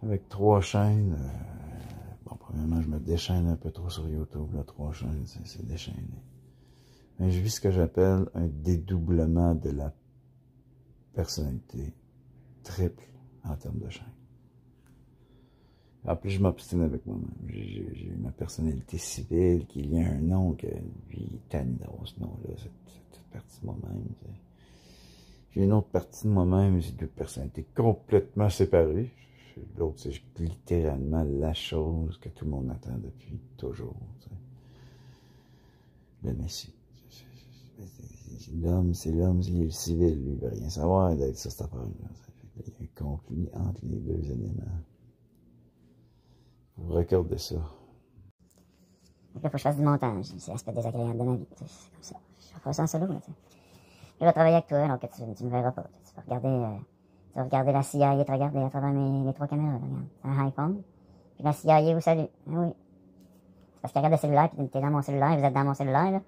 avec 3 chaînes, bon, premièrement, je me déchaîne un peu trop sur YouTube, là, 3 chaînes, c'est déchaîné. Mais je vis ce que j'appelle un dédoublement de la personnalité triple en termes de chaîne. En plus, je m'obstine avec moi-même. J'ai ma personnalité civile qui lie un nom que lui, il tanne d'avoir ce nom-là, cette partie de moi-même. J'ai une autre partie de moi-même, c'est deux personnalités complètement séparées. L'autre, c'est littéralement la chose que tout le monde attend depuis toujours. Le Messie. L'homme, c'est l'homme, il est le civil, lui, il veut rien savoir d'être ça, cette affaire-là. Il y a un conflit entre les deux éléments. Vous regardez ça. Donc là, il faut que je fasse du montage. C'est l'aspect désagréable de ma vie. C'est comme ça. Je ferai ça en solo. Là, je vais travailler avec toi, donc tu me verras pas. Tu vas regarder la CIA te regarder à travers les 3 caméras. Là, regarde. C'est un iPhone. Puis la CIA vous salue. Oui. C'est parce qu'elle regarde le cellulaire, puis t'es dans mon cellulaire, vous êtes dans mon cellulaire. Là.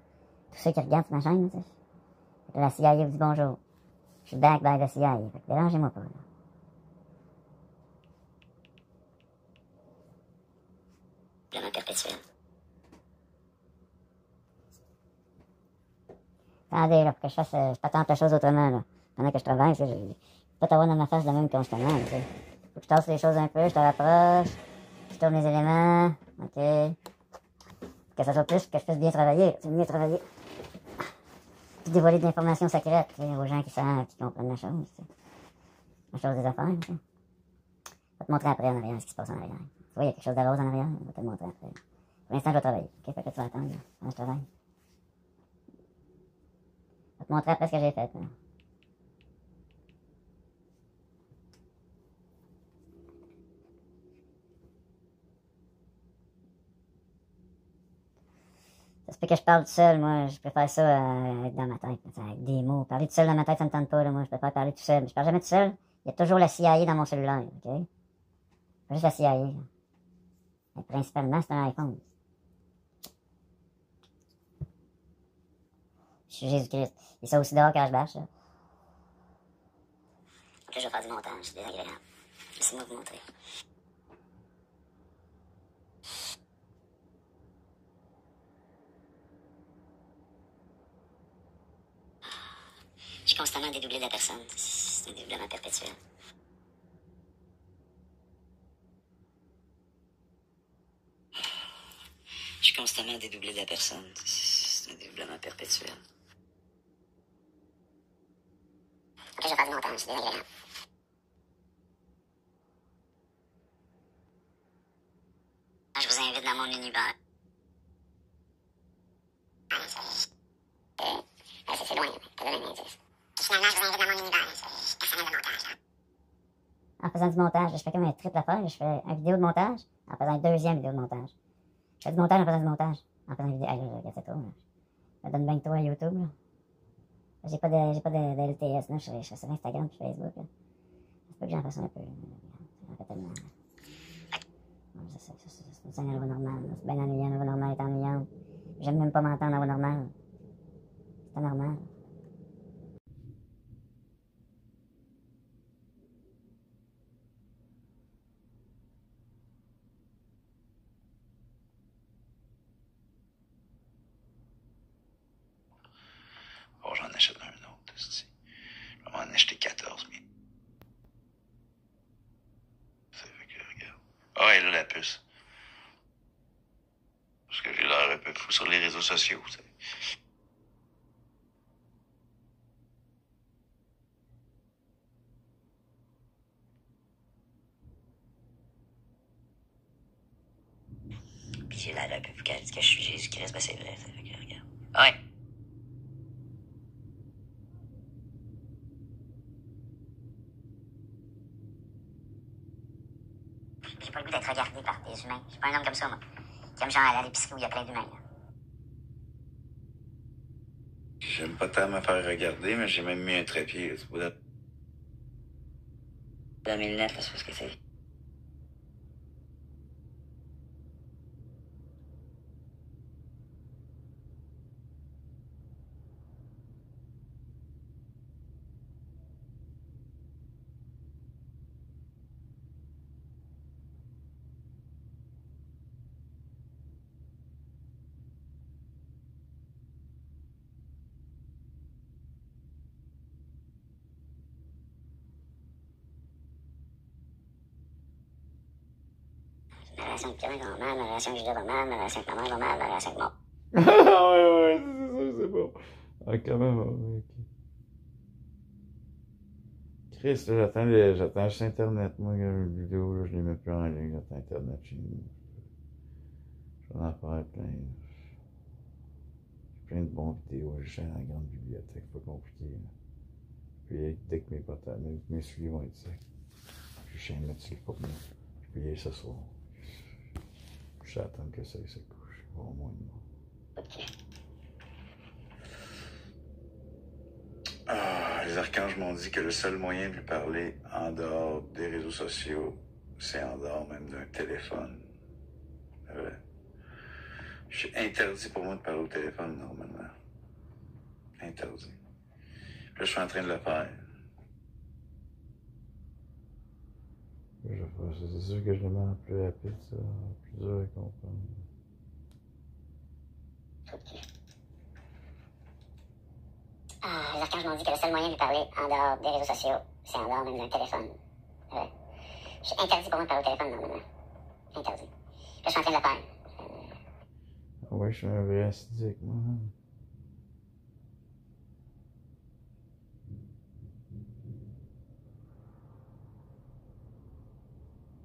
Tous ceux qui regardent sur ma chaîne. Là, la CIA vous dit bonjour. Je suis back by the CIA. Fait que dérangez-moi pas. Là. Doublement perpétuel. Attendez, là, pour que je patente la chose autrement, là. Pendant que je travaille, je peux pas t'avoir dans ma face de même constamment, là, faut que je tasse les choses un peu, je te rapproche, je tourne les éléments, ok. Que ça soit plus, que je puisse bien travailler, c'est mieux travailler. Puis dévoiler de l'information secrète, aux gens qui savent, qui comprennent la chose, la chose des affaires, Je vais te montrer après en arrière ce qui se passe en arrière. Tu vois, il y a quelque chose de rose en arrière, je vais te le montrer après. Pour l'instant, je vais travailler, ok, fait que tu vas attendre, là, pendant que je travaille. Je vais te montrer après ce que j'ai fait, là. Ça se peut que je parle tout seul, moi, je préfère ça être dans ma tête, avec des mots. Parler tout seul dans ma tête, ça me tente pas, là, moi, je préfère parler tout seul. Je parle jamais tout seul, il y a toujours la CIA dans mon cellulaire, ok? Pas juste la CIA, là. Mais principalement, c'est un iPhone. Je suis Jésus-Christ. Et ça aussi dehors quand je bâche, là. Donc là, je vais faire du montage, c'est désagréable. Laissez-moi vous montrer. Je suis constamment dédoublé de la personne. C'est un dédoublement perpétuel. Je suis constamment dédoublé de la personne. C'est un dédoublement perpétuel. Ok, je vais faire du montage, c'est désagréable. Je vous invite dans mon univers. C'est loin, t'as donné un indice. Finalement, je vous invite dans mon univers. C'est personnel de montage. En faisant du montage, je fais comme un triple affaire. Je fais une vidéo de montage en faisant une deuxième vidéo de montage. Je fais du montage en faisant du montage. En faisant une vidéo. Hey, là, c'est trop, là. Je me donne bien trop à YouTube, là. J'ai pas de LTS, là. Je serais sur Instagram et Facebook, là. C'est pas que j'en fasse un peu. J'en fais tellement. C'est une voix normale. C'est bien ennuyant, la voix normale est ennuyante. J'aime même pas m'entendre la voix normale. C'est pas normal. Oh, j'en achète un autre, aussi. Je vais m'en acheter 14 000. C'est fait que, regarde. Ah, elle a la puce. Parce que j'ai l'air un peu fou sur les réseaux sociaux, tu sais. Puis j'ai l'air un peu fou qu'elle dit que je suis Jésus-Christ, ben c'est vrai, ça fait que, regarde. Ouais. J'ai pas le goût d'être regardé par des humains. Je suis pas un homme comme ça, moi. Qui aime genre aller à l'épicerie où il y a plein d'humains, là. J'aime pas tant me faire regarder, mais j'ai même mis un trépied. C'est pas Dans mes lunettes, là, c'est parce que c'est. Ma relation avec Pierre va mal, ma relation avec Julia va mal, ma relation avec ma mère va mal, ma relation avec mon... Ouais, c'est bon. Ah, quand même, ok. Chris, là, j'attends juste Internet. Moi, les vidéos, là, je les mets plus en ligne. J'attends Internet chez nous. Je vais en faire plein. J'ai plein de bons vidéos. J'ai chez la grande bibliothèque. Pas compliqué. Là. Puis, dès que mes souliers vont être secs, je suis mettre sur le porte-monnaie. Je peux y aller ce soir. J'attends que ça se couche. Au moins, non. Ok. Ah, les archanges m'ont dit que le seul moyen de lui parler en dehors des réseaux sociaux, c'est en dehors même d'un téléphone. Ouais. C'est interdit pour moi de parler au téléphone, normalement. Interdit. Là, je suis en train de le faire. C'est sûr que je demande plus rapide, ça. Plus dur à comprendre. Ok. Ah, les archanges m'ont dit que le seul moyen de lui parler en dehors des réseaux sociaux, c'est en dehors même d'un téléphone. Ouais. C'est interdit pour moi de parler au téléphone, normalement. Interdit. Là, je suis en train de le faire. Ah ouais, je suis un vrai acidique, moi.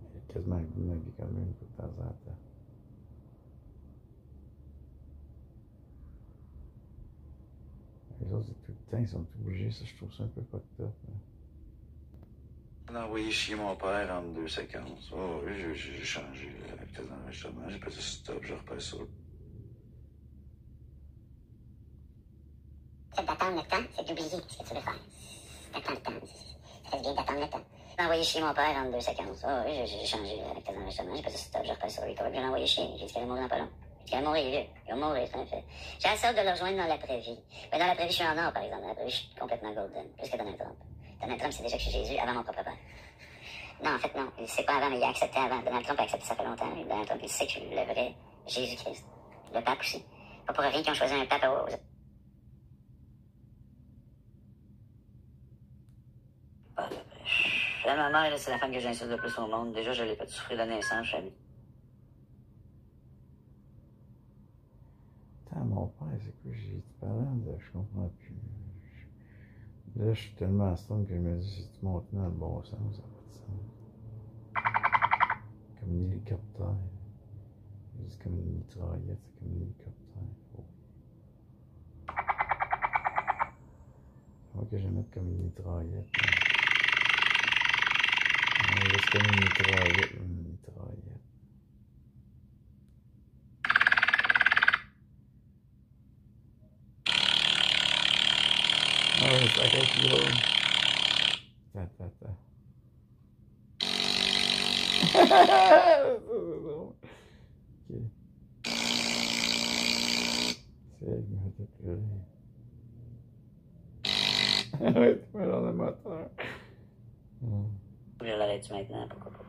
Il y a quasiment le goût de ma vie quand même, de temps en temps. Les autres, tout le temps, ils sont tout bougés. Ça, je trouve ça un peu fucked up. On a envoyé chier mon père entre 2 séquences. Oh oui, j'ai changé la vitesse d'enregistrement. J'ai pas dit stop, je repasse sur. C'est d'attendre le temps, c'est d'oublier ce que tu veux faire. D'attendre le temps. Ça vient d'attendre le temps. J'ai envoyé chier mon père entre 2 séquences. Oh oui, j'ai changé la vitesse d'enregistrement. J'ai pas dit stop, je repasse sur record. Je l'ai envoyé chier. J'ai dit qu'elle allait mourir dans pas long. J'ai dit qu'elle allait mourir vieux. Il va mourir, c'est un fait. J'ai assez hâte de le rejoindre dans l'après-vie. Mais dans l'après-vie, je suis en or, par exemple. Dans l'après-vie, je suis complètement golden. Plus que Donald Trump. Donald Trump, c'est déjà que je suis Jésus avant mon propre père. Non, en fait, non. Il sait pas avant, mais il a accepté avant. Donald Trump a accepté ça fait longtemps. Et Donald Trump, il sait que je suis le vrai Jésus-Christ. Le pape aussi. Pas pour rien qu'ils ont choisi un pape aux... Ma mère, c'est la femme que j'insulte le plus au monde. Déjà, je l'ai fait souffrir de naissance, je suis. Putain, mon père, c'est quoi? J'ai parlant de. Je comprends plus. Là, je suis tellement à stone que je me dis, si tu montes dans le bon sens, ça n'a pas de sens. Comme un hélicoptère. Je dis comme une mitraillette, c'est comme un hélicoptère. Oh. C'est moi que je vais mettre comme une mitraillette. C'est comme une mitraillette, une mitraillette. Ah ouais, ça casse plus drôle. Attends. Ok. C'est elle qui m'a fait pleurer. Ouais, tu mets dans le moteur. Je l'arrête maintenant, pourquoi pas.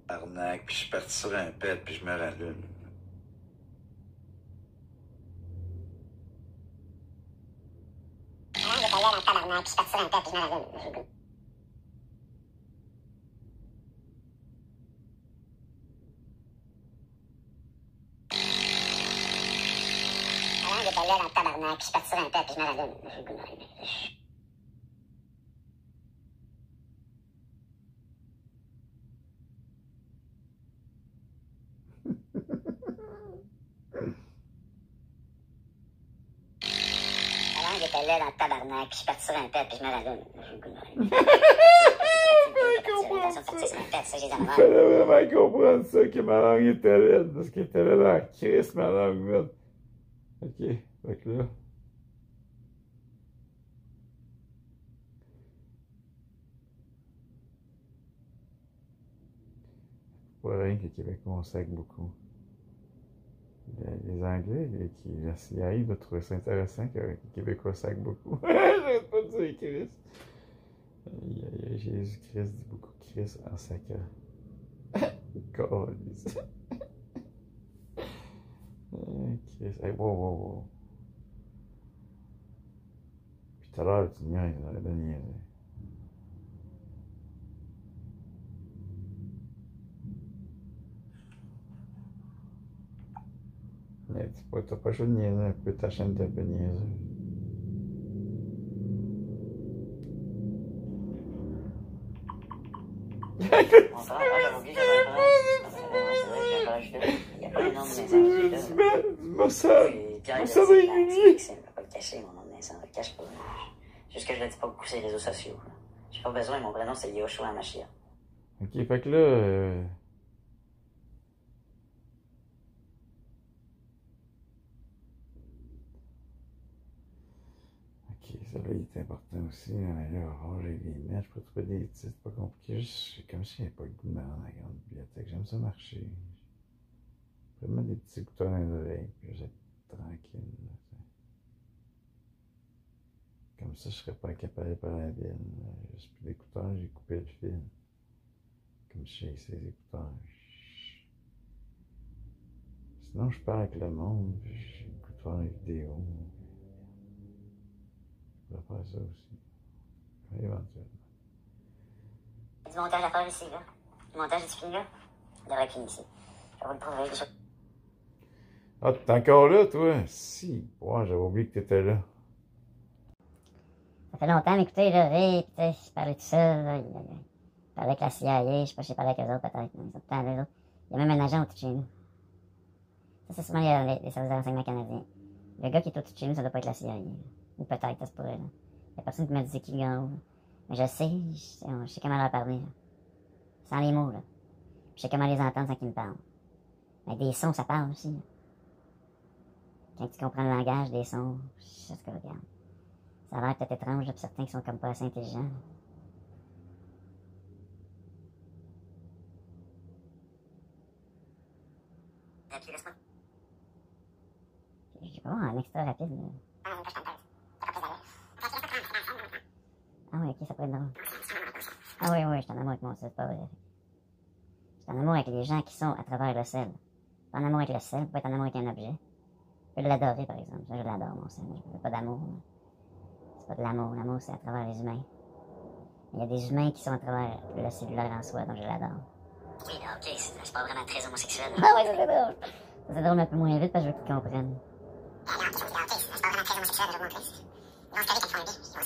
Arnaque, puis je suis parti sur un pet, puis je me rallume. Avant, j'étais là dans le tabarnak, puis je suis parti sur un pet, puis je me rallume. Avant, j'étais là dans le tabarnak, puis je suis parti sur un pet, puis je me rallume. Avant, j'étais là dans le tabarnak, puis je suis parti sur un pet, puis je me rallume. Il fallait vraiment comprendre ça, que ma langue était laide, parce qu'elle était là dans la crise, ma langue, man. Ok, fait que là. Pas rien que les Québécois, on sac beaucoup. Les Anglais, ils arrivent à trouver ça intéressant que les Québécois sacent beaucoup. J'arrête pas de dire Christ. Jésus-Christ dit beaucoup Christ en sacrant. Chris, hey, wow. Puis tout à l'heure, tu niaises, arrête de niaiser. Mais t'as pas le choix de niaiser un peu, ta chaîne est un peu niaiseuse. Ça régulier. Je peux pas le cacher, mon nom de naissance, je le cache pas. Juste que je le dis pas beaucoup sur les réseaux sociaux. J'ai pas besoin, mon vrai nom c'est Yoshua Mashiach. Ok, fait que là. Ok, ça là, il est important aussi. Mais là, ranger les guillemets, je peux trouver des titres pas compliqués. Juste, comme si j'avais pas le goût de me rendre à la grande bibliothèque. J'aime ça marcher. Je peux mettre des petits écouteurs dans les oreilles, puis je vais être tranquille. Là, comme ça, je serais pas accaparé par la ville. J'ai plus d'écouteurs, j'ai coupé le fil. Comme j'ai ces écouteurs. Sinon, je parle avec le monde, puis j'écoute faire des vidéos. Je pourrais faire ça aussi. Éventuellement. Il y a du montage à faire ici, là. Le montage est fini, là. Il devrait être fini ici. Je vais vous le prouver. Ah, t'es encore là, toi? Si. Ouais, j'avais oublié que t'étais là. Ça fait longtemps d'écouter, là, et pis tu sais, je parlais tout seul, là. Je parlais avec la CIA, je sais pas si j'ai parlé avec eux autres, peut-être, mais ils sont tout le temps là. Il y a même un agent au-dessus de chez nous. Ça, c'est souvent les services de renseignement canadiens. Le gars qui est au-dessus de chez nous, ça doit pas être la CIA. Là. Ou peut-être, ça se pourrait, là. Il y a personne qui me dit c'est qui le gars, là. Mais je sais comment leur parler, là. Sans les mots, là. Je sais comment les entendre sans qu'ils me parlent. Mais des sons, ça parle aussi, là. Quand tu comprends le langage des sons, je sais ce que je regarde. Ça a l'air peut-être étrange, là, pour certains qui sont comme pas assez intelligents. Là. Je vais voir un extra rapide. Là. Ah oui, ok, ça pourrait être drôle. Ah oui, je suis en amour avec mon sel, c'est pas vrai. Je suis en amour avec les gens qui sont à travers le sel. Pas en amour avec le sel, vous pouvez être en amour avec un objet. Je peux l'adorer, par exemple. Ça, je l'adore, mon sel. Je veux pas d'amour. C'est pas de l'amour. L'amour, c'est à travers les humains. Il y a des humains qui sont à travers le cellulaire en soi, donc je l'adore. Oui, ok, c'est pas vraiment très homosexuel. Ah oui, ça c'est drôle. Ça c'est drôle, mais un peu moins vite parce que je veux qu'ils comprennent.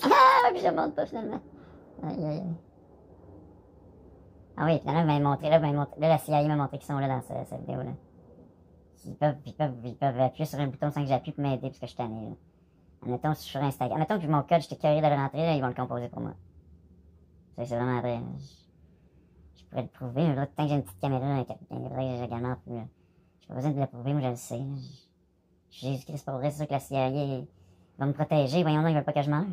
Ah, puis je monte pas finalement. Aïe. Ah oui, finalement, là, la CIA m'a montré qu'ils sont là dans cette vidéo-là. Ils peuvent appuyer sur un bouton sans que j'appuie pour m'aider parce que je suis tanné, là. Admettons, si je suis sur Instagram. Admettons que mon code, j'étais curieux de le rentrer, là, ils vont le composer pour moi. C'est vraiment vrai. Je pourrais le prouver, mais là, tant que j'ai une petite caméra, j'ai également plus. J'ai pas besoin de le prouver, moi je le sais. Jésus-Christ, pour vrai, c'est sûr que la CIA va me protéger. Voyons donc, ils veulent pas que je meure.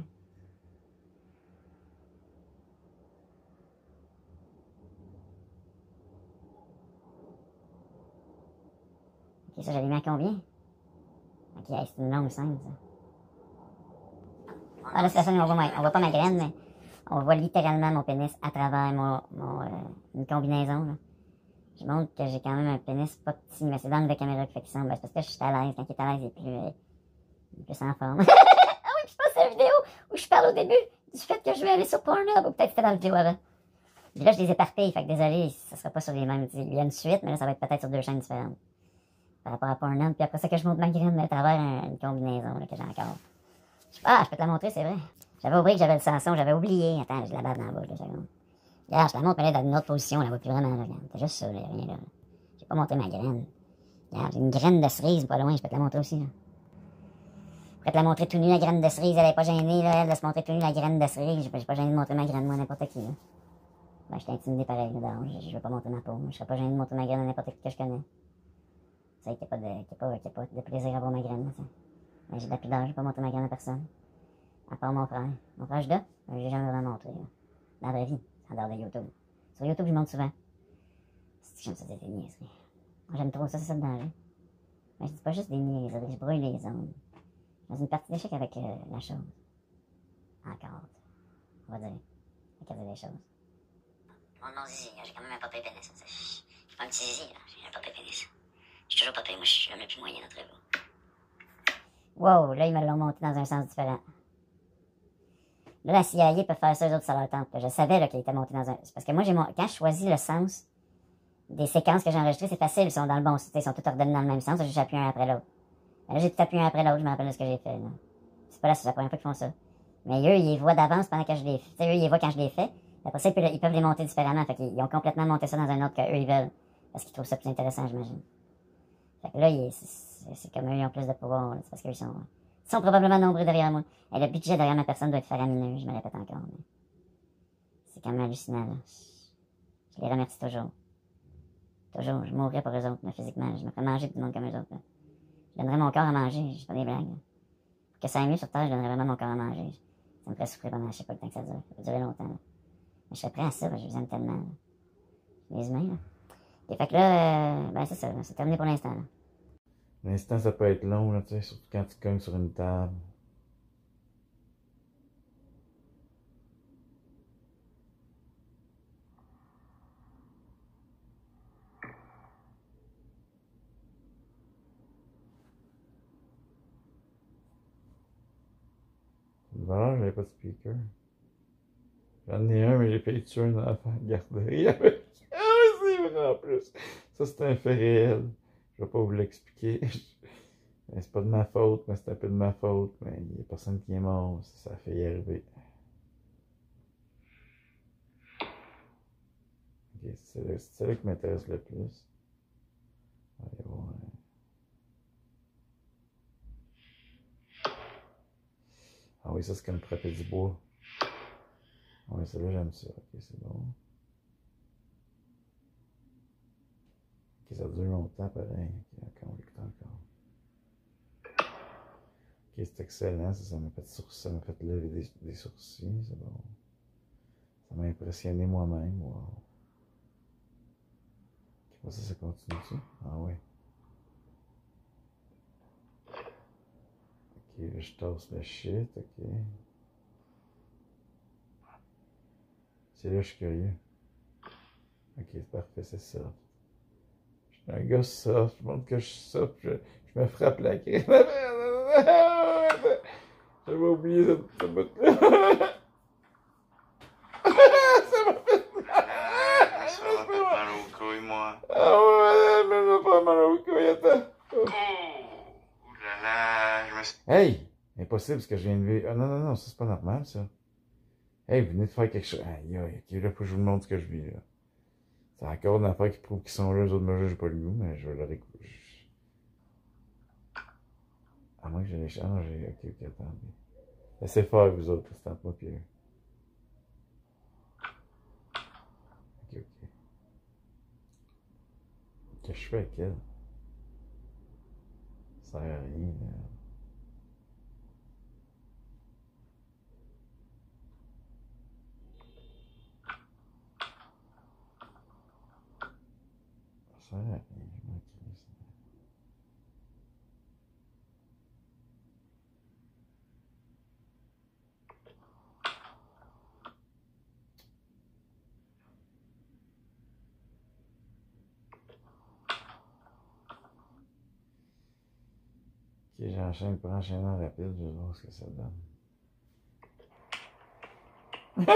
Ok, ça, j'avais mis à combien? Ok, c'est une longue scène, ça. Ah, là, c'est la scène où on voit pas ma graine, mais on voit littéralement mon pénis à travers une combinaison, là. Je montre que j'ai quand même un pénis pas petit, mais c'est dans la caméra qui fait qu'il semble. C'est parce que je suis à l'aise. Quand il est à l'aise, il est plus en forme. Ah oui, puis je pense à la vidéo où je parle au début du fait que je vais aller sur Pornhub, ou peut-être c'était dans la vidéo avant. Puis là, je les éparpille, fait que désolé, ça sera pas sur les mêmes. Il y a une suite, mais là, ça va être peut-être sur deux chaînes différentes. Par rapport à Pornhub, puis après ça que je montre ma graine à travers une combinaison là, que j'ai encore. Ah, je peux te la montrer, c'est vrai. J'avais oublié que j'avais le Samson, j'avais oublié. Attends, j'ai de la bave dans la bouche, 2 secondes. Regarde, je te la montre, mais là, dans une autre position, là, va plus vraiment, là, regarde. C'est juste ça, là, rien là. J'ai pas montré ma graine. Regarde, j'ai une graine de cerise pas loin, je peux te la montrer aussi, là. Je pourrais te la montrer tout nu, la graine de cerise, elle est pas gênée, là, elle, de se montrer tout nu, la graine de cerise. J'ai pas gêné de montrer ma graine, moi, à n'importe qui, là. Ben, je t'ai intimidé pareil, là, je veux pas montrer ma peau. Je serais pas gêné de montrer ma graine à n'importe qui que je connais. Ça, qu'il n'y a pas de plaisir à voir ma graine, là, ça. Mais j'ai de la pudeur, je vais pas montrer ma graine à personne. À part mon frère. Mon frère, je dois, mais j'ai jamais vraiment montré, là. Dans la vraie vie, en dehors de YouTube. Sur YouTube, je monte souvent. C'est j'aime ça des niaiseries. Moi, j'aime trop ça, c'est ça le danger. Mais je dis pas juste des niaiseries, je brûle les ondes. Dans une partie d'échec avec la chose. Encore. On va dire. Avec des choses. Mon zizi, j'ai quand même un papier pénis. Je suis pas un petit zizi, là. J'ai un papier pénis. Je suis toujours papier, moi, je suis le plus moyen d'entre vous. Wow, là, ils me l'ont monté dans un sens différent. Là, la CIA peut faire ça, eux autres, ça leur tente. Je savais qu'il était monté dans un... C'est parce que moi, quand je choisis le sens des séquences que j'ai enregistrées, c'est facile, ils sont dans le bon... Ils sont tous ordonnés dans le même sens, j'ai appuyé un après l'autre. Là, j'ai tout appuyé un après l'autre, je me rappelle de ce que j'ai fait. C'est pas la première fois qu'ils font ça. Mais eux, ils les voient d'avance pendant que je les fais. Eux, ils les voient quand je les fais. Après ça, ils peuvent les monter différemment. Fait qu'ils ont complètement monté ça dans un ordre qu'eux, ils veulent. Parce qu'ils trouvent ça plus intéressant, j'imagine. Fait que là, c'est comme eux, ils ont plus de pouvoir. C'est parce qu'ils sont probablement nombreux derrière moi. Et le budget derrière ma personne doit être faramineux, je me répète encore. Mais c'est quand même hallucinant, là. Je les remercie toujours. Toujours. Je mourrais pour eux autres, mais physiquement. Je me ferais manger tout le monde comme eux autres, là. Je donnerais mon corps à manger, je fais pas des blagues. Là. Pour que ça aille mieux sur Terre, je donnerais vraiment mon corps à manger. Ça me ferait souffrir pendant, je sais pas le temps que ça dure. Ça peut durer longtemps, là. Mais je serais prêt à ça, je les aime tellement, là. Les humains, là. Et fait que là, ben c'est ça, c'est terminé pour l'instant, là. L'instant, ça peut être long, là, tu sais, surtout quand tu cognes sur une table. Voilà, j'avais pas de speaker. J'en ai un, mais j'ai failli tuer un enfant à garderie avec. Ah oui, c'est vrai en plus. Ça, c'est un fait réel. Je vais pas vous l'expliquer. C'est pas de ma faute, mais c'est un peu de ma faute. Mais il y a personne qui est mort. Ça a fait y arriver. Ok, c'est celui qui m'intéresse le plus. Allez voir. Ah oui, ça c'est comme frapper du bois. Ah oui, celle-là j'aime ça. Ok, c'est bon. Ok, ça dure longtemps pareil. Ok, encore, on l'écoute encore. Ok, c'est excellent. Ça m'a fait lever des sourcils. C'est bon. Ça m'a impressionné moi-même. Wow. Ok, ça continue-tu? Ah oui. Ok, là, je tasse le shit. Ok. C'est là que je suis curieux. Ok, c'est parfait, c'est ça. Je suis un gars soft, je montre que je suis soft, je me frappe la crème. J'avais oublié cette bout-là. Ça m'a fait mal. Ça m'a fait mal aux couilles, moi. Ah ouais, mais ça fait mal aux couilles, attends. Ouh là là, je me suis... Hey! Impossible ce que je viens de vivre. Ah non, non, non, ça c'est pas normal, ça. Hey, vous venez de faire quelque chose. Aïe, aïe, ok, là, faut que je vous montre ce que je vis, là. C'est encore une affaire qui prouve qu'ils sont là, eux autres, moi, j'ai pas le goût, mais je vais leur écouter. À moins que j'ai les... Ah non, j'ai... Ok, ok, attendez. Laissez faire, vous autres, c'est entre moi pis eux. Ok, ok. Qu'est-ce que je fais avec elle? Ça sert à rien, là. Ça sert à rien, je m'en crisse. Ok, j'enchaîne pour enchaînement rapide, je vais voir ce que ça donne. Là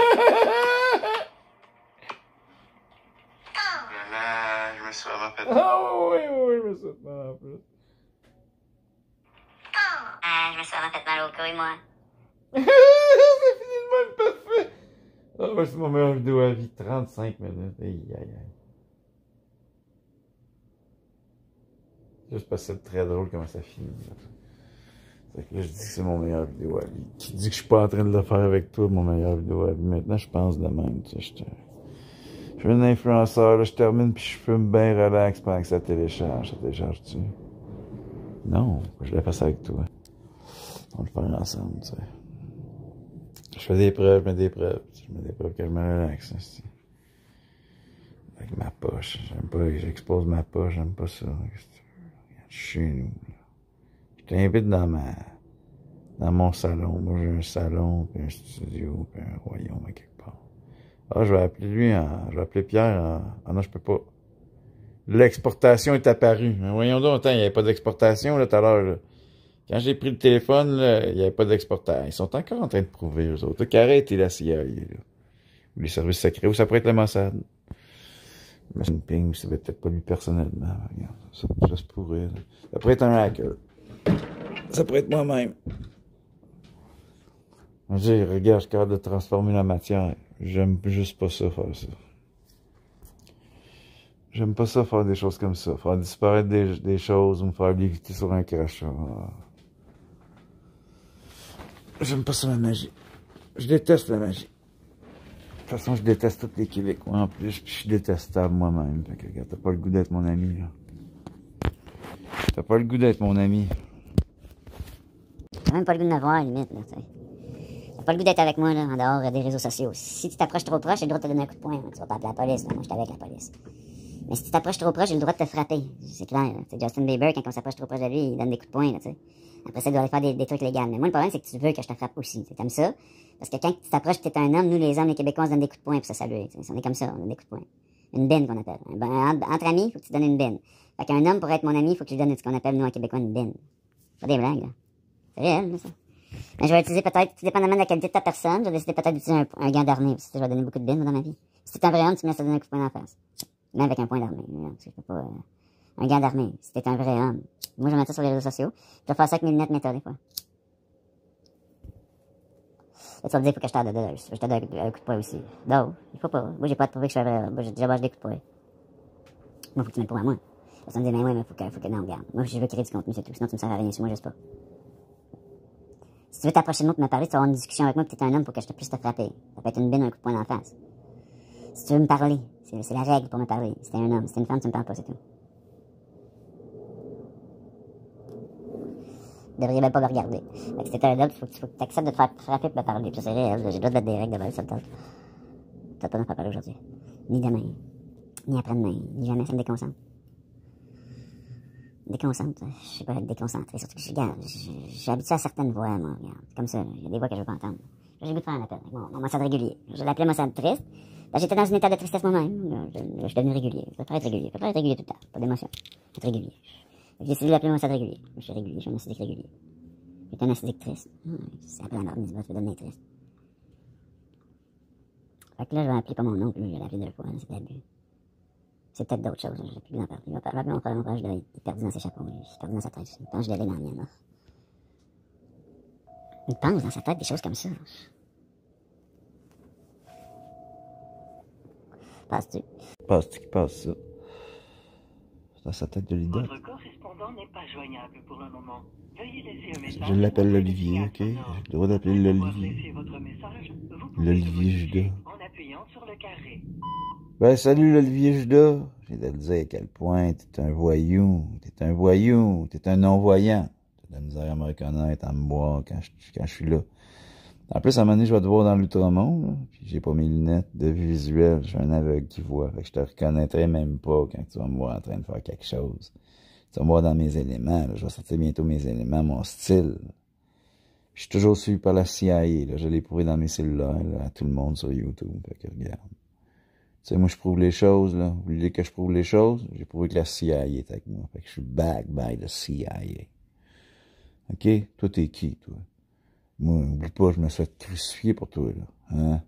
là, je me suis vraiment fait... Ah oui, oui, je me suis fait mal en plus. Ah, je me suis vraiment fait mal aux couilles, moi. C'est finalement parfait. Ah, ben, c'est mon meilleur vidéo à vie, 35 minutes. Aïe, aïe, aïe. Juste parce que c'est très drôle comment ça finit. C'est que là, je dis que c'est mon meilleur vidéo à vie. Qui dit que je suis pas en train de le faire avec toi, mon meilleur vidéo à vie. Maintenant, je pense de même, tu sais, je suis un influenceur, là, je termine puis je fume bien relax pendant que ça télécharge. Ça télécharge-tu? Non, je l'ai fait ça avec toi. On va le faire ensemble, tu sais. Je fais des preuves, je mets des preuves. Je mets des preuves que je me relaxe, hein, avec ma poche. J'aime pas que j'expose ma poche, j'aime pas ça. Regarde, chez nous, là. Je t'invite dans mon salon. Moi, j'ai un salon, puis un studio, puis un royaume à quelque part. Ah, je vais appeler Pierre ah non, je peux pas. L'exportation est apparue. Mais voyons donc, attends, il n'y avait pas d'exportation, là, tout à l'heure, là. Quand j'ai pris le téléphone, là, il n'y avait pas d'exportateur. Ils sont encore en train de prouver, eux autres. Carré était la CIA, là. Ou les services secrets, ou ça pourrait être le Mossad. Mais c'est une ping, ça va peut-être pas lui personnellement. Regarde, ça se pourrait. Là. Ça pourrait être un hacker. Ça pourrait être moi-même. Je dis, regarde, je suis capable de transformer la matière. J'aime juste pas ça, faire ça. J'aime pas ça, faire des choses comme ça. Faire disparaître des choses ou me faire glisser sur un crachat. J'aime pas ça, la magie. Je déteste la magie. De toute façon, je déteste tous les Québécois en plus, puis je suis détestable moi-même. Fait que, regarde, t'as pas le goût d'être mon ami, là. T'as pas le goût d'être mon ami. T'as même pas le goût de me voir, limite, là, tu sais. T'as pas le goût d'être avec moi, là, en dehors des réseaux sociaux. Si tu t'approches trop proche, j'ai le droit de te donner un coup de poing. Tu vas pas appeler la police, là. Moi, je suis avec la police. Mais si tu t'approches trop proche, j'ai le droit de te frapper. C'est clair, là. C'est Justin Bieber, quand on s'approche trop proche de lui, il donne des coups de poing, là, tu sais. Après ça, il doit aller faire des trucs légaux. Mais moi, le problème, c'est que tu veux que je te frappe aussi. T'aimes ça? Parce que quand tu t'approches, t'es un homme, nous, les hommes, les Québécois, on se donne des coups de poing pour se saluer. On est comme ça, on donne des coups de poing. Une bine qu'on appelle. Entre amis, il faut que tu donnes une bine. Fait qu'un homme, pour être mon ami, il faut que je lui donne ce qu'on appelle, nous, en Québécois, une bine. Pas des blagues, là. C'est réel, là, ça. Mais je vais utiliser peut-être, tout dépendamment de la qualité de ta personne, je vais décider peut-être d'utiliser un gant d'armée, parce que je vais donner beaucoup de bines dans ma vie. Si t'es un vrai homme, tu me laisses te donner un coup de poing en face. Même avec un point d'armée. Parce que je peux pas, un gant d'armée. Si t'es un vrai homme. Moi, je vais mettre ça sur les réseaux sociaux. Je vais faire ça avec mes lunettes méta, des fois. Là, tu vas me dire, faut que je t'aide je t'aide avec un coup de poing aussi. Non, il faut pas. Moi, j'ai pas à te prouver que je suis un vrai homme. Moi, j'ai déjà mangé des coups de poing. Moi, faut que tu me le prouves à moi. Ça me dit, mais ouais, mais faut que, non, regarde. Moi, je veux créer du contenu, c'est tout. Sinon, tu me sers à rien. Si moi, je sais pas. Si tu veux t'approcher de moi pour me parler, tu vas avoir une discussion avec moi, puis t'es un homme pour que je te puisse te frapper. Ça peut être une bine, un coup de poing dans la face. Si tu veux me parler, c'est la règle pour me parler. Si t'es un homme, si t'es une femme, tu me parles pas, c'est tout. Tu devrais même pas me regarder. Fait que si t'es un homme, faut que tu acceptes de te faire frapper pour me parler. Puis ça, c'est réel. J'ai le droit de mettre des règles devant ça me tente. T'as pas de me faire parler aujourd'hui. Ni demain. Ni après-demain. Ni jamais. Ça me déconcentre. Déconcentre. Je sais pas être déconcentré. Surtout que je suis habitué à certaines voix, moi. Regarde. Comme ça. Il y a des voix que je veux pas entendre. J'ai le goût de faire un appel avec mon Mossad régulier. Je l'appelais Mossad triste. Ben, j'étais dans un état de tristesse moi-même. Je suis devenu régulier. Je préfère être régulier. Je préfère être régulier tout le temps. Pas d'émotion. Être régulier. J'ai décidé de l'appeler Mossad régulier. Je suis régulier. Je suis un acidique régulier. J'étais un acidique triste. C'est appelé en ordre. Tu veux devenir triste. Fait que là, je vais appeler pas mon nom plus. Je vais l'appeler 2 fois. C'est l'abus. C'est peut-être d'autres choses. Je vais plus en parler. Il va appeler mon frère. Mon frère, il est perdu dans ses chapeaux. Il est perdu dans sa tête. Je pense que je l'ai dans la mienne. Il pense dans sa tête des choses comme ça. Penses-tu? Penses-tu qu'il passe ça? C'est dans sa tête de l'idole. Votre correspondant n'est pas joignable pour le moment. Veuillez laisser un message. Je l'appelle l'Olivier, ok? J'ai le droit d'appeler l'Olivier. L'Olivier Judas. En appuyant sur le carré. Ben, salut l'Olivier Judas. J'ai de le dire à quel point t'es un voyou. T'es un voyou. T'es un non-voyant. T'as de la misère à me reconnaître, à me voir quand je suis là. En plus, à un moment donné, je vais te voir dans l'Ultramonde, là, puis j'ai pas mes lunettes de vue visuelle, je suis un aveugle qui voit, fait que je te reconnaîtrai même pas quand tu vas me voir en train de faire quelque chose. Tu vas me voir dans mes éléments, là, je vais sortir bientôt mes éléments, mon style. Je suis toujours suivi par la CIA, là, je l'ai prouvé dans mes cellulaires, là, à tout le monde sur YouTube, fait que regarde. Tu sais, moi, je prouve les choses, là, vous voulez que je prouve les choses? J'ai prouvé que la CIA est avec moi, fait que je suis backed by the CIA. Ok? Toi, t'es qui, toi? Moi, oublie pas, je me suis fait crucifier pour toi, là. Hein?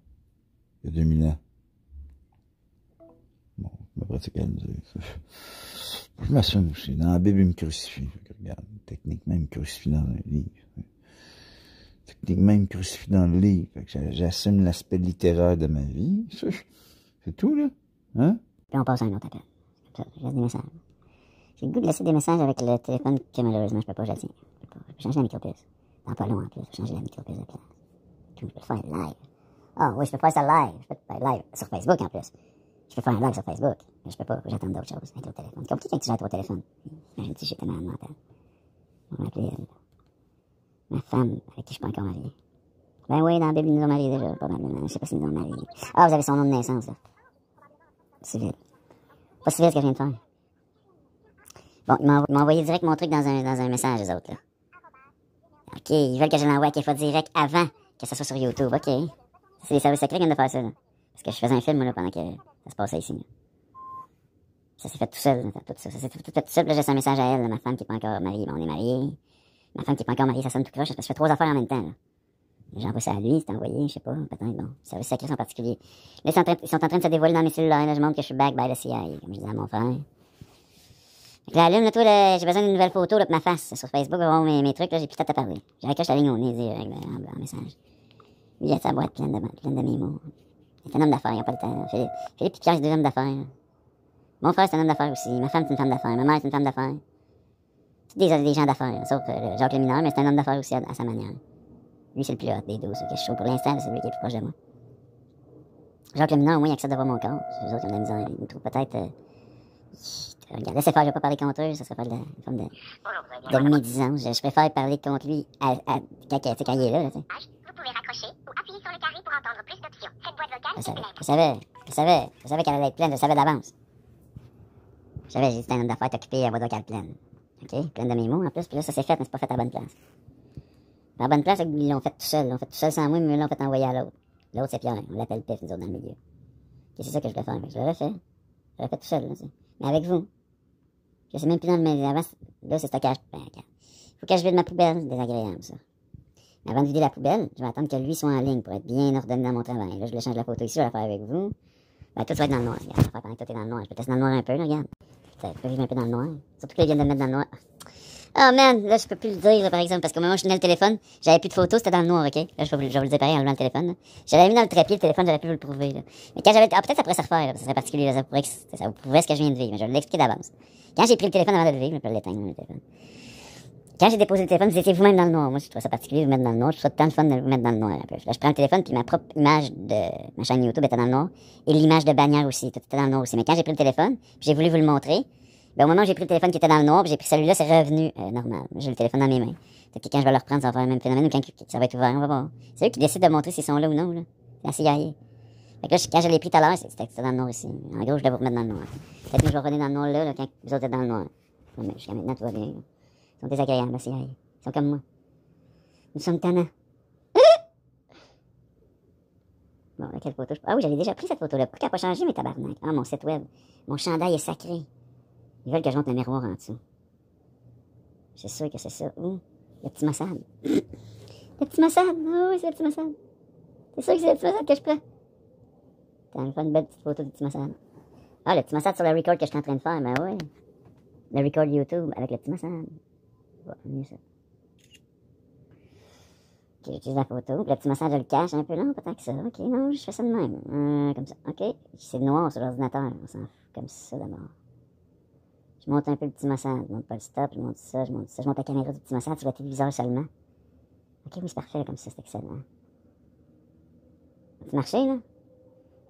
Il y a 2000 ans. Bon, je me pratique à le dire. Je m'assume aussi. Dans la Bible, il me crucifie. Regarde, techniquement, il me crucifie dans un livre. Techniquement, il me crucifie dans le livre. Fait que j'assume l'aspect littéraire de ma vie. C'est tout, là. Hein? Puis on passe à un autre appel. Comme ça, je laisse des messages. J'ai le goût de laisser des messages avec le téléphone que malheureusement, je peux pas, je le tiens. Je peux changer la micropuce. Dans pas long, en plus, je peux changer la micropuce de place. Je peux le faire live. Ah oui, je peux faire ça live. Je peux faire live sur Facebook, en plus. Je peux faire un live sur Facebook. Mais je peux pas, j'attends d'autres choses avec le téléphone. C'est compliqué quand tu gères ton téléphone. Imagine si j'étais malade mental. On va appeler ma femme, avec qui je suis pas encore marié. Ben oui, dans la Bible, ils nous ont mariés déjà, probablement. Je sais pas s'ils nous ont mariés. Ah, vous avez son nom de naissance, là. Civil. Pas civil ce que je viens de faire. Bon, ils m'ont envoyé direct mon truc dans un message, les autres, là. OK, ils veulent que je l'envoie à Kefa direct avant que ça soit sur YouTube. OK. C'est les services secrets qui viennent de faire ça, là. Parce que je faisais un film, là, pendant que ça se passait ici, là. Ça s'est fait tout seul, là, tout ça. Ça s'est fait tout seul. Là, j'ai laissé un message à elle, là, ma femme qui n'est pas encore mariée. Ben, on est mariés. Ma femme qui est pas encore mariée, ça sonne tout croche, parce que je fais 3 affaires en même temps, là. J'envoie ça à lui, c'est envoyé, je sais pas, peut-être, bon, service secret en particulier. Là, ils sont en train de se dévoiler dans mes cellulaires, là, je montre que je suis back by the CIA, comme je disais à mon frère. Fait que là, allume, là, toi, là, j'ai besoin d'une nouvelle photo, là, pour ma face, sur Facebook, voir mes trucs, là, j'ai plus tête à parler. J'ai raccroché la ligne au nez, direct, là, en message. Lui, il a sa boîte pleine de mémos. C'est un homme d'affaires, il a pas le temps. Philippe Pierre, c'est 2 hommes d'affaires. Mon frère, c'est un homme d'affaires aussi. Ma femme, c'est une femme d'affaires. Ma mère, c'est une femme d'affaires. C'est des gens d'affaires, sauf Jacques le mineur, mais c'est un homme d'affaires aussi à sa manière. Lui, c'est le plus hot des 12, que je trouve pour l'instant, c'est lui qui est le plus proche de moi. Jacques le mineur, au moins, il accepte de voir mon corps. C'est eux autres qui ont de la misère. Ils me trouvent peut-être. Regarde, laissez faire, je vais pas parler contre eux, ça serait pas une forme de médisance. Je préfère parler contre lui quand il est là, tu sais. Vous pouvez raccrocher ou appuyer sur le carré pour entendre plus d'options. Cette boîte vocale est pleine. Je savais qu'elle allait être pleine, je savais d'avance. Je savais, j'ai dit, c'est un homme d'affaires, t'es occupé à boîte vocale pleine. OK? Pleine de mémos en plus, puis là, ça s'est fait, mais c'est pas fait à la bonne place. À la bonne place, ils l'ont fait tout seul. Ils l'ont fait tout seul sans moi, mais ils l'ont fait envoyer à l'autre. L'autre, c'est Pierre. On l'appelle Pif, nous autres, dans le milieu. OK, c'est ça que je dois faire. Je l'aurais fait. Je l'aurais fait tout seul, là, tu sais. Mais avec vous. Je sais même plus dans le mail. Avant, là, c'est stockage. Faut que je vide ma poubelle. C'est désagréable, ça. Mais avant de vider la poubelle, je vais attendre que lui soit en ligne pour être bien ordonné dans mon travail. Là, je le change la photo ici, je vais la faire avec vous. Ben, tout va être dans le noir. Regarde, pendant que tout est dans le noir. Je peux tester dans le noir un peu, là, regarde. Ça peut vivre un peu dans le noir. Surtout que là, ils viennent de me mettre dans le noir. Oh man, là, je peux plus le dire, là, par exemple, parce qu'au moment où je tenais le téléphone, j'avais plus de photos, c'était dans le noir, ok? Là, je vais vous le dire pareil en levant le téléphone, là. J'avais mis dans le trépied le téléphone, j'avais pu vous le prouver, là. Mais quand j'avais, peut-être ça pourrait se refaire, là, ça serait particulier, là, ça vous prouverait ce que je viens de vivre, mais je vais l'expliquer d'avance. Quand j'ai pris le téléphone avant de le vivre, je peux l'éteindre, le téléphone. Quand j'ai déposé le téléphone, vous étiez vous-même dans le noir. Moi, je trouve ça particulier de vous mettre dans le noir. Je trouve ça tant de fun de vous mettre dans le noir, un peu. Là, je prends le téléphone, puis ma propre image de ma chaîne YouTube était dans le noir. Et l'image de bannière aussi, tout était dans le noir aussi. Mais quand j'ai pris le téléphone, puis j'ai voulu vous le montrer, ben, au moment où j'ai pris le téléphone qui était dans le noir, puis j'ai pris celui-là, c'est revenu normal. J'ai le téléphone dans mes mains. Peut-être que quand je vais le reprendre, ça va faire le même phénomène, ou quand ça va être ouvert, on va voir. C'est eux qui décident de montrer s'ils sont là ou non, là. C'est la CIA. Fait que là, quand je l'ai pris tout à l'heure, c'était dans le noir ici. En gros, je vais vous remettre dans le noir. Peut-être que je vais revenir dans le noir là, quand vous autres êtes dans le noir. Non, mais jusqu'à maintenant, tout va bien. Là. Ils sont désagréables, la CIA. Ils sont comme moi. Nous sommes tannants. Bon, là, quelle photo? Ah oui, j'avais déjà pris cette photo-là. Pourquoi elle n'a pas changé, mes tabarnak? Ah, mon site web. Mon chandail est sacré. Ils veulent que je monte le miroir en dessous. C'est sûr que c'est ça. Ouh, le petit Mossad. Le petit Mossad. Ah oui, c'est le petit Mossad. C'est sûr que c'est le petit Mossad que je prends. T'as fait une belle petite photo du petit Mossad. Ah, le petit Mossad sur le record que je suis en train de faire, ben oui. Le record YouTube avec le petit Mossad. Bon, mieux ça. Ok, j'utilise la photo. Puis le petit Mossad, je le cache un peu. Non, pas tant que ça. Ok, non, je fais ça de même. Comme ça. Ok. C'est noir sur l'ordinateur. On s'en fout. Comme ça d'abord. Je monte un peu le petit Mossad. Je monte pas le stop. Je monte ça. Je monte ça. Je monte la caméra du petit Mossad sur le téléviseur seulement. Ok, oui, c'est parfait. Comme ça, c'est excellent. Ça a marché, là?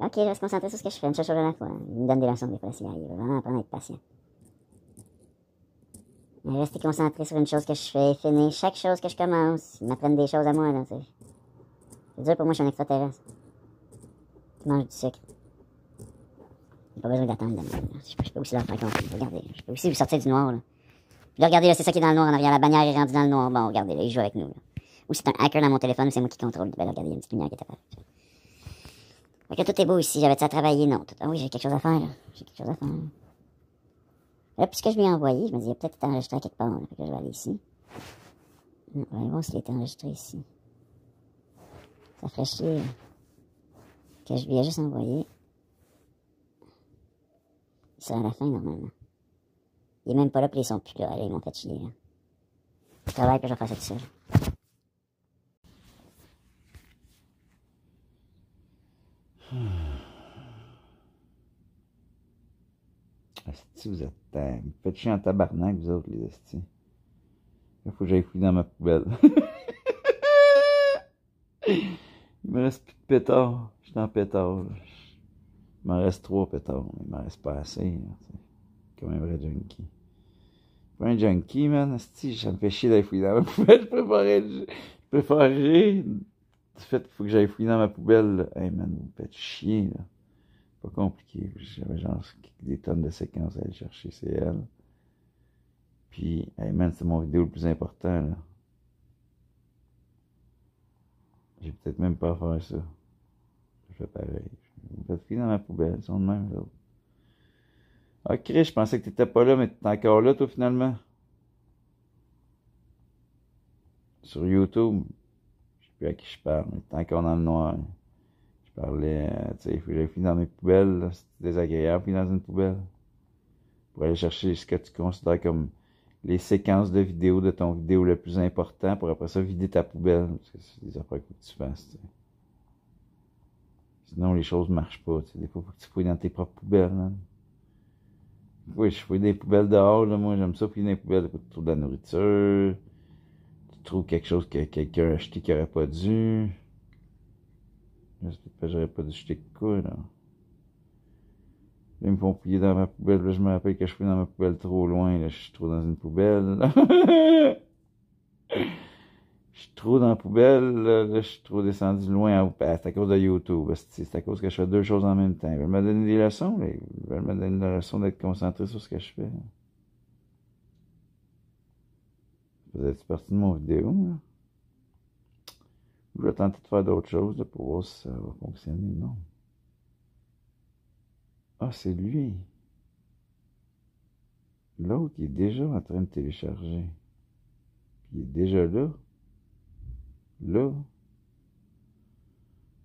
Ok, je vais se concentrer sur ce que je fais. Une chose à la fois. Il me donne des leçons des fois, il va vraiment apprendre à être patient. Mais rester concentré sur une chose que je fais, finir chaque chose que je commence. Ils m'apprennent des choses à moi, là, tu sais. C'est dur pour moi, je suis un extraterrestre. Je mange du sucre. J'ai pas besoin d'attendre demain. Je peux aussi leur faire confiance. Regardez, je peux aussi vous sortir du noir, là. Puis là, regardez, là, c'est ça qui est dans le noir en arrière. La bannière est rendue dans le noir. Bon, regardez, là, il joue avec nous, là. Ou c'est un hacker dans mon téléphone, ou c'est moi qui contrôle. Ben, regardez, il y a une petite lumière qui est apparue. Fait que tout est beau ici. J'avais ça à travailler? Non. Ah oui, j'ai quelque chose à faire, là. J'ai quelque chose à faire. Là, puisque je lui ai envoyé, je me dis, il a peut-être été enregistré quelque part. Là. Fait que je vais aller ici. Non, on va voir s'il a été enregistré ici. Ça ferait chier. Là. Que je lui ai juste envoyé. Il sera à la fin, normalement. Il est même pas là, puis ils sont plus là. Allez, ils m'ont fait chier, là. Je travaille, puis je vais faire ça tout seul. Asti, vous êtes... Vous faites chier en tabarnak, vous autres, les asti. Il faut que j'aille fouiller dans ma poubelle. Il me reste plus de pétards. Je suis en pétard. Il m'en reste 3 pétards, mais il m'en reste pas assez. Là, comme un vrai junkie. Pas un junkie, man. Asti, ça me fait chier d'aller fouiller dans ma poubelle. Je préférerais du fait qu'il faut que j'aille fouiller dans ma poubelle. Là. Hey, man, vous me faites chier, là. Pas compliqué. J'avais genre des tonnes de séquences à aller chercher, c'est elle. Puis, hey man, c'est mon vidéo le plus important, là. J'ai peut-être même pas à faire ça. Je fais pareil. Je me fais fouiller dans ma poubelle, ils sont de même, là. Ah, Chris, je pensais que t'étais pas là, mais t'es encore là, toi, finalement. sur YouTube, je sais plus à qui je parle, tant qu'on est dans le noir. Je parlais, tu sais, il faut que j'aille fouiller dans mes poubelles, là, c'est désagréable, fouiller dans une poubelle. Pour aller chercher ce que tu considères comme les séquences de vidéos de ton vidéo le plus important, pour après ça vider ta poubelle, parce que c'est des affaires que tu fasses, tu sais. Sinon, les choses marchent pas, tu sais. Des fois, il faut que tu fouilles dans tes propres poubelles, man. Oui, je fouille des poubelles dehors, là, moi, j'aime ça fouiller dans les poubelles. Tu trouves de la nourriture, tu trouves quelque chose que quelqu'un a acheté qui aurait pas dû. J'aurais pas dû jeter de quoi, là. Là, ils me font fouiller dans ma poubelle, là, je me rappelle que je fouille dans ma poubelle trop loin, là, je suis trop dans une poubelle, là. Je suis trop dans la poubelle, là, je suis trop descendu loin. C'est à cause de YouTube. C'est à cause que je fais deux choses en même temps. Ils veulent me donner des leçons, là. Ils veulent me donner la leçon d'être concentré sur ce que je fais. Vous êtes parti de mon vidéo, là? Je vais tenter de faire d'autres choses là, pour voir si ça va fonctionner. Non. Ah, c'est lui. L'autre, il est déjà en train de télécharger. Puis il est déjà là. Là.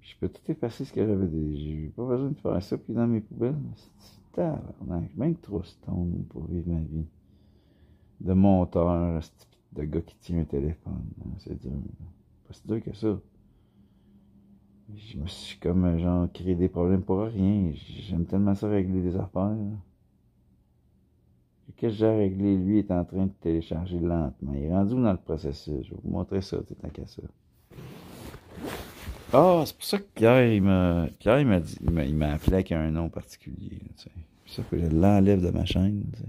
Je peux tout effacer ce que j'avais déjà. J'ai pas besoin de faire ça puis dans mes poubelles. C'est tabarnak. Même trop stone pour vivre ma vie. De monteur, de gars qui tient un téléphone. C'est dur. Pas si dur que ça. Je me suis comme genre créé des problèmes pour rien. J'aime tellement ça régler des affaires. Qu'est-ce que j'ai réglé? Lui est en train de télécharger lentement. Il est rendu où dans le processus? Je vais vous montrer ça, c'est tant qu'à ça. Ah, c'est pour ça que Pierre, il m'a dit, il m'a appelé avec un nom particulier, tu sais. C'est pour ça que je l'enlève de ma chaîne, tu sais.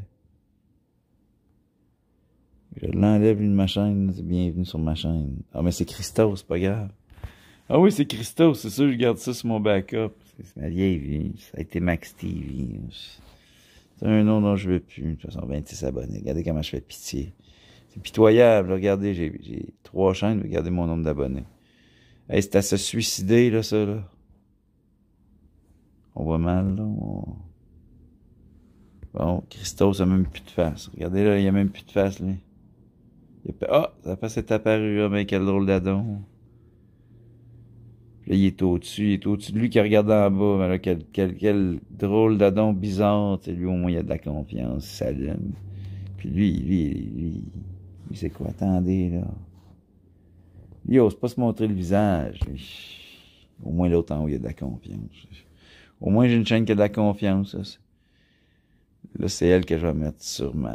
Je l'enlève de ma chaîne, c'est bienvenue sur ma chaîne. Ah, mais c'est Christos, c'est pas grave. Ah oui, c'est Christos, c'est sûr, je garde ça sur mon backup. C'est ma vieille vie, ça a été Max TV. C'est un nom dont je veux plus, de toute façon, 26 abonnés. Regardez comment je fais pitié. C'est pitoyable, regardez, j'ai 3 chaînes, regardez mon nombre d'abonnés. Hey, c'est à se suicider, là, ça, là. On voit mal, là. Bon, Christos a même plus de face. Regardez, là, il n'y a même plus de face, lui. Ah, sa face est apparue, mais quel drôle d'adon. Là, il est au-dessus de lui qui regarde en bas, mais là, quel drôle d'adon bizarre, tu sais, lui, au moins, il a de la confiance, il s'allume. Puis lui, c'est quoi, attendez, là. Lui, il ose pas se montrer le visage. Au moins, l'autre en haut, il a de la confiance. Au moins, j'ai une chaîne qui a de la confiance, ça. Là, c'est elle que je vais mettre sur mon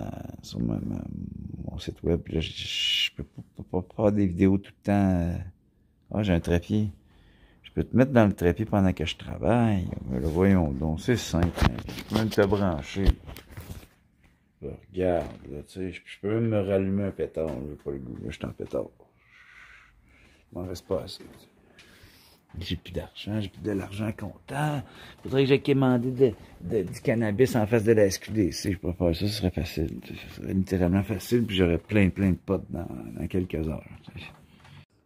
site web. Là, je peux pas faire des vidéos tout le temps. Ah, j'ai un trépied. Je peux te mettre dans le trépied pendant que je travaille. Mais là, voyons donc, c'est simple. Hein. Je peux même te brancher. Là, regarde, là, tu sais, je peux même me rallumer un pétard. J'ai pas le goût, là, je suis en pétard. Il m'en reste pas assez. J'ai plus d'argent, j'ai plus de l'argent comptant. Faudrait que j'aille commander du cannabis en face de la SQDC. Je pourrais faire ça, ce serait facile. Ce serait littéralement facile, puis j'aurais plein de potes dans quelques heures.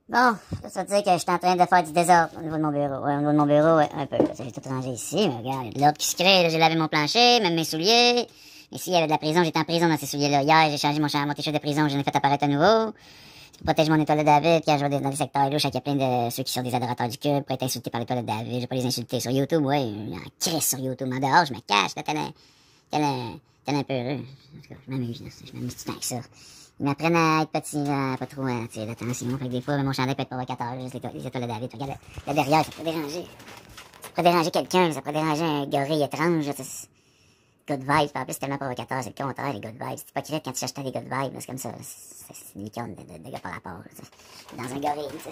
Bon, ça veut dire que je suis en train de faire du désordre au niveau de mon bureau. Ouais, au niveau de mon bureau, ouais, un peu. J'ai tout rangé ici, mais regarde, il y a de l'ordre qui se crée. J'ai lavé mon plancher, même mes souliers. Ici, il y avait de la prison, j'étais en prison dans ces souliers-là. Hier, j'ai changé mon t-shirt de prison, je l'ai fait apparaître à nouveau. Ça protège mon étoile de David, quand je vais dans des secteurs louches, il y a plein de ceux qui sont des adorateurs du cube, pour être insultés par l'étoile de David. Je vais pas les insulter sur YouTube, ouais, en crise sur YouTube, en dehors, je me cache, là, tel un peu heureux. En tout cas, je m'amuse tout le temps avec ça. Ils m'apprennent à être petit, là, pas trop, tu sais, l'attention. Fait que des fois, mon chandail peut être provocateur, juste les étoiles de David. Regarde, là derrière, ça pourrait déranger. Ça pourrait déranger quelqu'un, ça pourrait déranger un gorille étrange, là, good vibes, en plus, c'est tellement provocateur, c'est le contraire, les good vibes. C'est pas hypocrite quand tu cherches des good vibes, c'est comme ça, c'est une licorne de gars par rapport, tu sais. Dans un gorille, tu sais.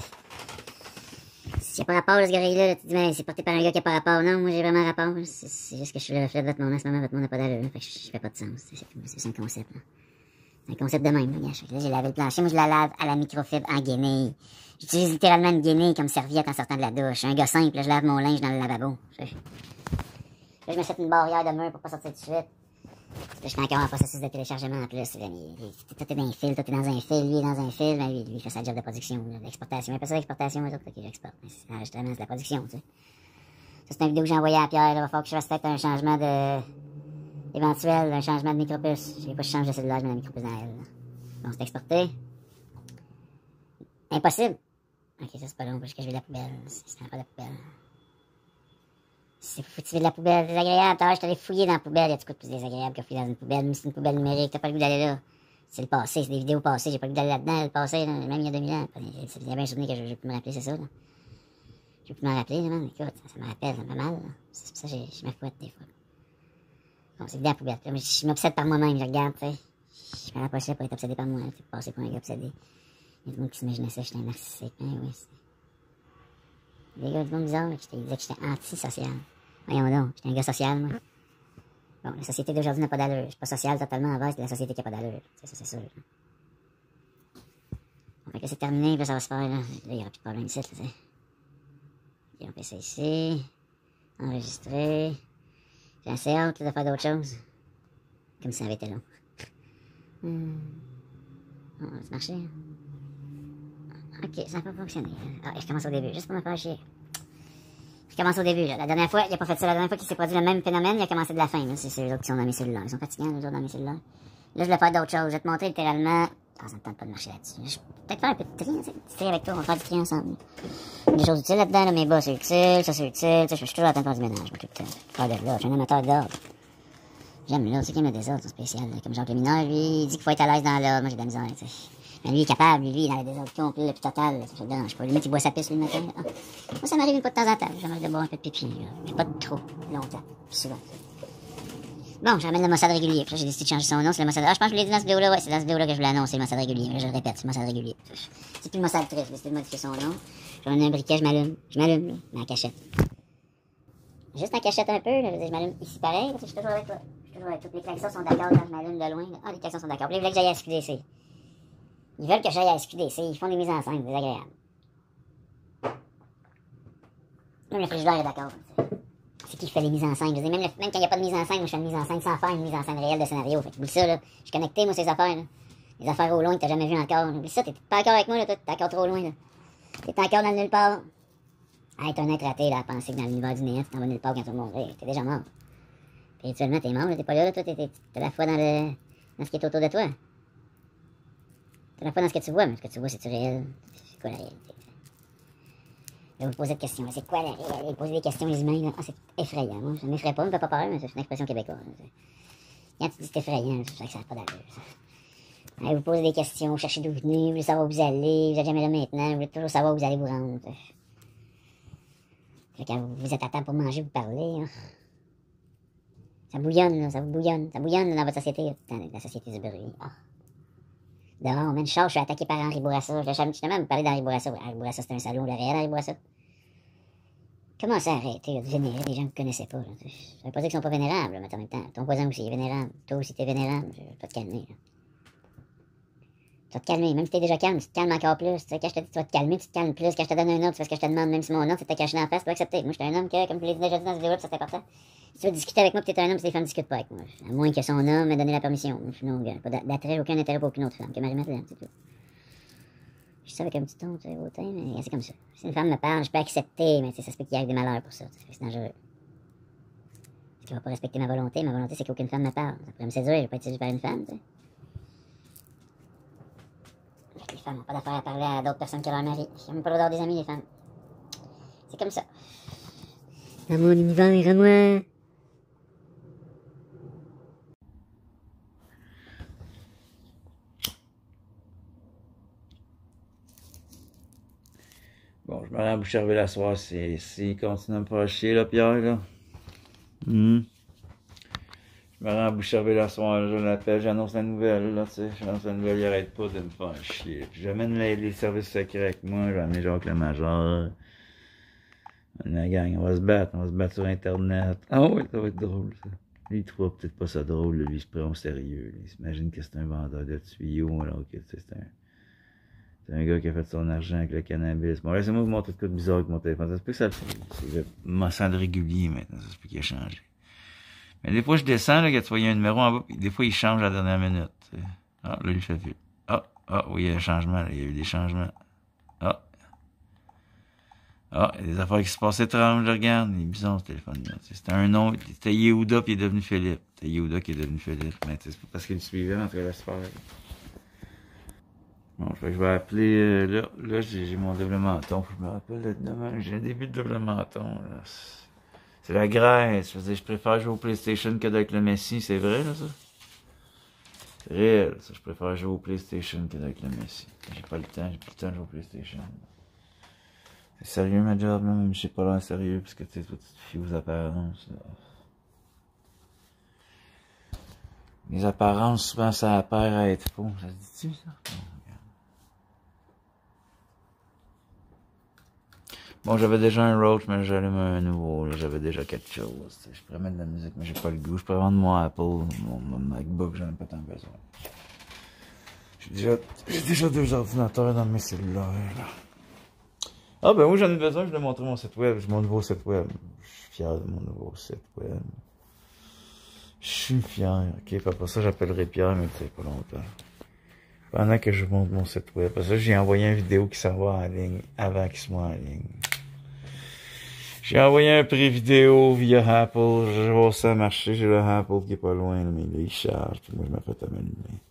S'il y a pas rapport, là, ce gorille-là, tu te dis, mais c'est porté par un gars qui a pas rapport. Non, moi, j'ai vraiment rapport. C'est juste que je suis le reflet de votre monde en ce moment, votre monde n'a pas d'allure, fait que je fais pas de sens. C'est un concept, là. C'est un concept de même, là, j'ai lavé le plancher, moi, je la lave à la microfibre en guenille. J'utilise littéralement une guenille comme serviette en sortant de la douche. Un gars simple, là, je lave mon linge dans le lavabo. Là, je me set une barrière de mur pour pas sortir tout de suite. Là, je suis encore en processus de téléchargement en plus. Tout est dans un fil, tout est dans un fil, lui est dans un fil, ben, lui, il fait sa job de production, d'exportation. Mais pas ça l'exportation, eux autres, que j'exporte. C'est l'enregistrement, c'est la production, tu sais. Ça, c'est une vidéo que j'ai envoyée à Pierre, là. Il va falloir que je fasse peut-être un changement éventuel, un changement de micropuce. Je sais pas si je change de cellulaire, je mets la micropuce dans elle, là. Bon, c'est exporté. Impossible. Ok, ça c'est pas long parce que je vais de la poubelle. C'est pas de la poubelle. C'est fou, tu veux de la poubelle désagréable. T'as je t'allais fouiller dans la poubelle. Y a du coup de plus désagréable que fouiller dans une poubelle. Même si c'est une poubelle numérique, t'as pas le goût d'aller là. C'est le passé, c'est des vidéos passées. J'ai pas le goût d'aller là-dedans, le passé, là, même il y a 2000 ans. Il y a bien un souvenir que je peux me rappeler, c'est ça, là. Je peux me rappeler, là, man. Écoute, ça me rappelle, ça me fait mal, là. C'est pour ça que je me fouette des fois. Bon, c'est dans la poubelle. Je m'obsède par moi-même, je regarde, tu sais. Je me rapprochais pour être obsédé par moi, c'est passé pour un gars obsédé. Il y a du monde qui s'imaginait ça, j'étais un narcissique. Ben oui, c'est... Des gars du monde bizarre, je te disais que j'étais antisocial. Voyons donc, j'étais un gars social, moi. Bon, la société d'aujourd'hui n'a pas d'allure. Je suis pas social totalement en base, c'est la société qui a pas d'allure. C'est ça, c'est sûr. Bon, fait que c'est terminé, puis ça va se faire, là. Là, il n'y aura plus de problème ici, là, tu sais. Ok, on fait ça ici. Enregistrer. J'ai assez hâte, là, de faire d'autres choses. Comme si ça avait été long. Bon, ça marchait. Ok, ça n'a pas fonctionné. Ah, je commence au début, juste pour me faire chier. Je commence au début, là. La dernière fois, il a pas fait ça. La dernière fois qu'il s'est produit le même phénomène, il a commencé de la fin, là. C'est eux autres qui sont dans mes cellulaires. Ils sont fatigants, les autres, dans mes cellulaires. Là, je vais faire d'autres choses. Je vais te montrer littéralement. Ah, ça me tente pas de marcher là-dessus. Je vais peut-être faire un peu de tri, tu sais. Du tri avec toi, on va faire du tri ensemble. Des choses utiles là-dedans, là. Mes bas, c'est utile, ça, c'est utile. Tu sais, je suis toujours en train de faire du ménage. Je m'occupe de faire de là. Je suis un amateur d'ordre. J'aime l'ordre. C'est qui aime le désordre, c'est spécial, là. Comme Jacques le mineur, lui, il dit qu'il faut être à l'aise dans l'ordre. Moi, j'ai de la misère, tu sais. Mais lui, il est capable, lui, dans le désordre complet, puis total, ça me dérange pas. Lui, il boit sa pisse le matin. Ah. Moi, ça m'arrive une fois de temps en temps. J'aimerais de boire un peu de pipi, là. Mais pas de trop longtemps, souvent. Bon, j'amène le Mossad régulier. Puis là, j'ai décidé de changer son nom, c'est le Mossad. Ah, je pense que je l'ai dit dans cette vidéo-là, ouais, c'est dans cette vidéo-là que je voulais annoncer le Mossad régulier. Là, je le répète, c'est le Mossad régulier. C'est plus le Mossad triste, j'ai décidé de modifier son nom. Je vais un briquet, je m'allume, là, mais en cachette. Juste en cachette un peu, là, je m'allume ici pareil, parce que je suis toujours avec toi. Je suis toujours avec toi. Les klaxons sont d'accord quand je m'allume de loin, là. Ah, les klaxons sont d'accord. Puis là, ils veulent que j'aille à SQDC. Ils veulent que j'aille à SQDC, ils font des mises en scène désagréables. Même le frigidaire est d'accord. C'est qui fait les mises en scène. Je veux dire, même quand il n'y a pas de mise en scène, moi je fais une mise en scène sans faire une mise en scène réelle de scénario. Fait que oublie ça, là. Je suis connecté, moi, ces affaires, là. Les affaires au loin que t'as jamais vues encore. Oublie ça, t'es pas encore avec moi, là, toi. T'es encore trop loin, là. T'es encore dans le nulle part. Ah, t'es un être raté, là, à penser que dans l'univers du néant, tu t'en vas nulle part quand tu vas mourir. T'es déjà mort. Puis actuellement, t'es mort, là. T'es pas là, toi. T'es à la fois dans ce qui est autour de toi. T'es à la fois dans ce que tu vois, mais ce que tu vois, c'est-tu réel? C'est quoi la réalité? Je vais vous poser des questions. C'est quoi la réalité? Poser des questions, les humains, là. Ah, c'est effrayant. Moi, ça ne m'effraie pas, ça me fait pas peur, mais c'est une expression québécoise. Quand tu dis c'est effrayant, je sais que ça n'a pas d'allure, ça. Allez, vous posez des questions, vous cherchez d'où vous venez, vous voulez savoir où vous allez, vous n'êtes jamais là maintenant, vous voulez toujours savoir où vous allez vous rendre. Fait que quand vous êtes à table pour manger, vous parlez, hein. Ça bouillonne, là, ça vous bouillonne. Ça bouillonne dans votre société, dans la société du bruit. Ah. Dehors, man, je suis attaqué par Henri Bourassa. Je vais même parler d'Henri Bourassa. Henri Bourassa, c'est un salaud, le réel Henri Bourassa. Comment ça arrêter de vénérer des gens que vous ne connaissez pas? Là? Ça veut pas dire qu'ils sont pas vénérables, là, mais en même temps, ton voisin aussi est vénérable. Toi aussi, t'es vénérable. Tu vas te calmer, là. Tu vas te calmer. Même si t'es déjà calme, tu te calmes encore plus. Tu sais, quand je te dis tu vas te calmer, tu te calmes plus. Quand je te donne un ordre, tu fais ce que je te demande, même si mon ordre, c'est de te cacher dans la face, tu dois accepter. Moi, je suis un homme que, comme je l'ai déjà dit dans cette vidéo, ça c'est important. Si tu veux discuter avec moi, puis t'es un homme, c'est les femmes ne discutent pas avec moi. À moins que son homme m'ait donné la permission. Je suis non, gars. Pas d'attrait, aucun intérêt pour aucune autre femme. Que Marie-Madeleine, c'est tout. Je sais avec un petit ton, tu sais, hautain, mais c'est comme ça. Si une femme me parle, je peux accepter, mais ça se peut qu'il y ait des malheurs pour ça. C'est dangereux. Parce qu'elle va pas respecter ma volonté. Ma volonté, c'est qu'aucune femme me parle. Ça pourrait me séduire, je vais pas être séduit par une femme, tu sais. Les femmes n'ont pas d'affaire à parler à d'autres personnes que leur mari. Ils n'ont même pas le droit d'avoir des amis, les femmes. C'est comme ça. Dans mon univers, à moi. Bon, je me rends à Boucherville la soirée, s'il continue à me faire chier, là, Pierre, là. Je me rends à Boucherville la soirée, je l'appelle, j'annonce la nouvelle, là, tu sais. J'annonce la nouvelle, il arrête pas de me faire chier. Puis j'amène les services secrets avec moi, j'ai amené Jacques le Major. La gang, on va se battre sur Internet. Ah oui, ça va être drôle, ça. Lui, il trouve peut-être pas ça drôle, lui, il se prend au sérieux. Il s'imagine que c'est un vendeur de tuyaux, alors que, tu sais, c'est un gars qui a fait son argent avec le cannabis. Bon, laissez-moi vous montrer de quoi de bizarre avec mon téléphone. Ça se peut que ça c'est le Mossad régulier maintenant, ça se peut qu'il a changé. Mais des fois, je descends, là, quand tu vois, il y a un numéro en bas, puis des fois, il change à la dernière minute. T'sais. Ah, là, il fait plus. Ah, oui, il y a un changement, là, il y a eu des changements. Ah, il y a des affaires qui se passent étranges, je regarde. Il est bizarre, ce téléphone-là. C'était un nom, c'était Yehuda, puis il est devenu Philippe. C'était Yehuda qui est devenu Philippe. Mais c'est pas parce qu'il le suivait, en tout cas, là, c'est pareil. Bon, fait que je vais appeler, là j'ai mon double menton, faut que je me rappelle demain, j'ai un début de double menton, là. C'est la graisse, je veux dire, je préfère jouer au PlayStation que d'être le Messi, c'est vrai, là, ça? C'est réel, ça, je préfère jouer au PlayStation que d'être le Messi. J'ai pas le temps, j'ai plus le temps de jouer au PlayStation. C'est sérieux ma job, là, même si j'ai pas l'air sérieux, parce que tu sais, toi, tu te fies aux apparences, là. Les apparences, souvent, ça a peur à être faux. Ça se dit-tu, ça? Bon, j'avais déjà un Roach, mais j'allume un nouveau, là. J'avais déjà quelque chose. Je pourrais mettre de la musique, mais j'ai pas le goût. Je pourrais vendre mon Apple, mon MacBook, j'en ai pas tant besoin. J'ai déjà 2 ordinateurs dans mes cellulaires, là. Ah, ben oui, j'en ai besoin, je vais montrer mon site web. J'ai mon nouveau site web. Je suis fier de mon nouveau site web. Je suis fier. Ok, puis après ça, j'appellerai Pierre, mais tu sais, pas longtemps. Pendant que je monte mon site web. Parce que j'ai envoyé une vidéo qui s'en va en ligne avant qu'il soit en ligne. J'ai envoyé un pré-vidéo via Apple. Je vois ça marcher. J'ai le Apple qui est pas loin, mais là, il charge. Puis moi, je me fais m'allumer.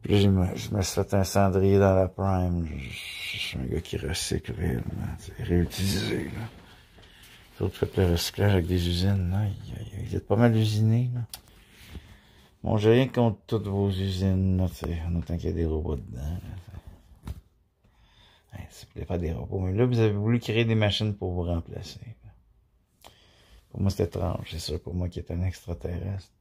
Puis là, je me suis fait un cendrier dans la Prime. Je suis un gars qui recycle réellement. C'est réutilisé, là. D'autres faites le recyclage avec des usines, là. Vous êtes pas mal usinés, là. Bon, j'ai rien contre toutes vos usines, là, tu sais, en autant qu'il y a des robots dedans, là. Ouais, si vous voulez faire des robots, mais là, vous avez voulu créer des machines pour vous remplacer, là. Pour moi, c'est étrange, c'est sûr, pour moi qui est un extraterrestre.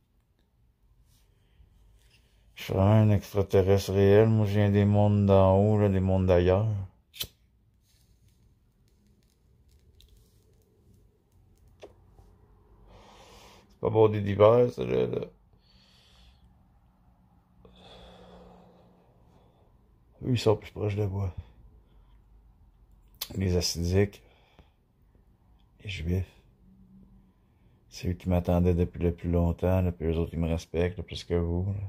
Je suis vraiment un extraterrestre réel, moi, je viens des mondes d'en haut, là, des mondes d'ailleurs. C'est pas bordé d'hiver, ça, là. Eux, ils sont plus proches de moi. Les acidiques, les juifs, c'est eux qui m'attendaient depuis le plus longtemps, là, puis eux autres, ils me respectent, là, plus que vous, là.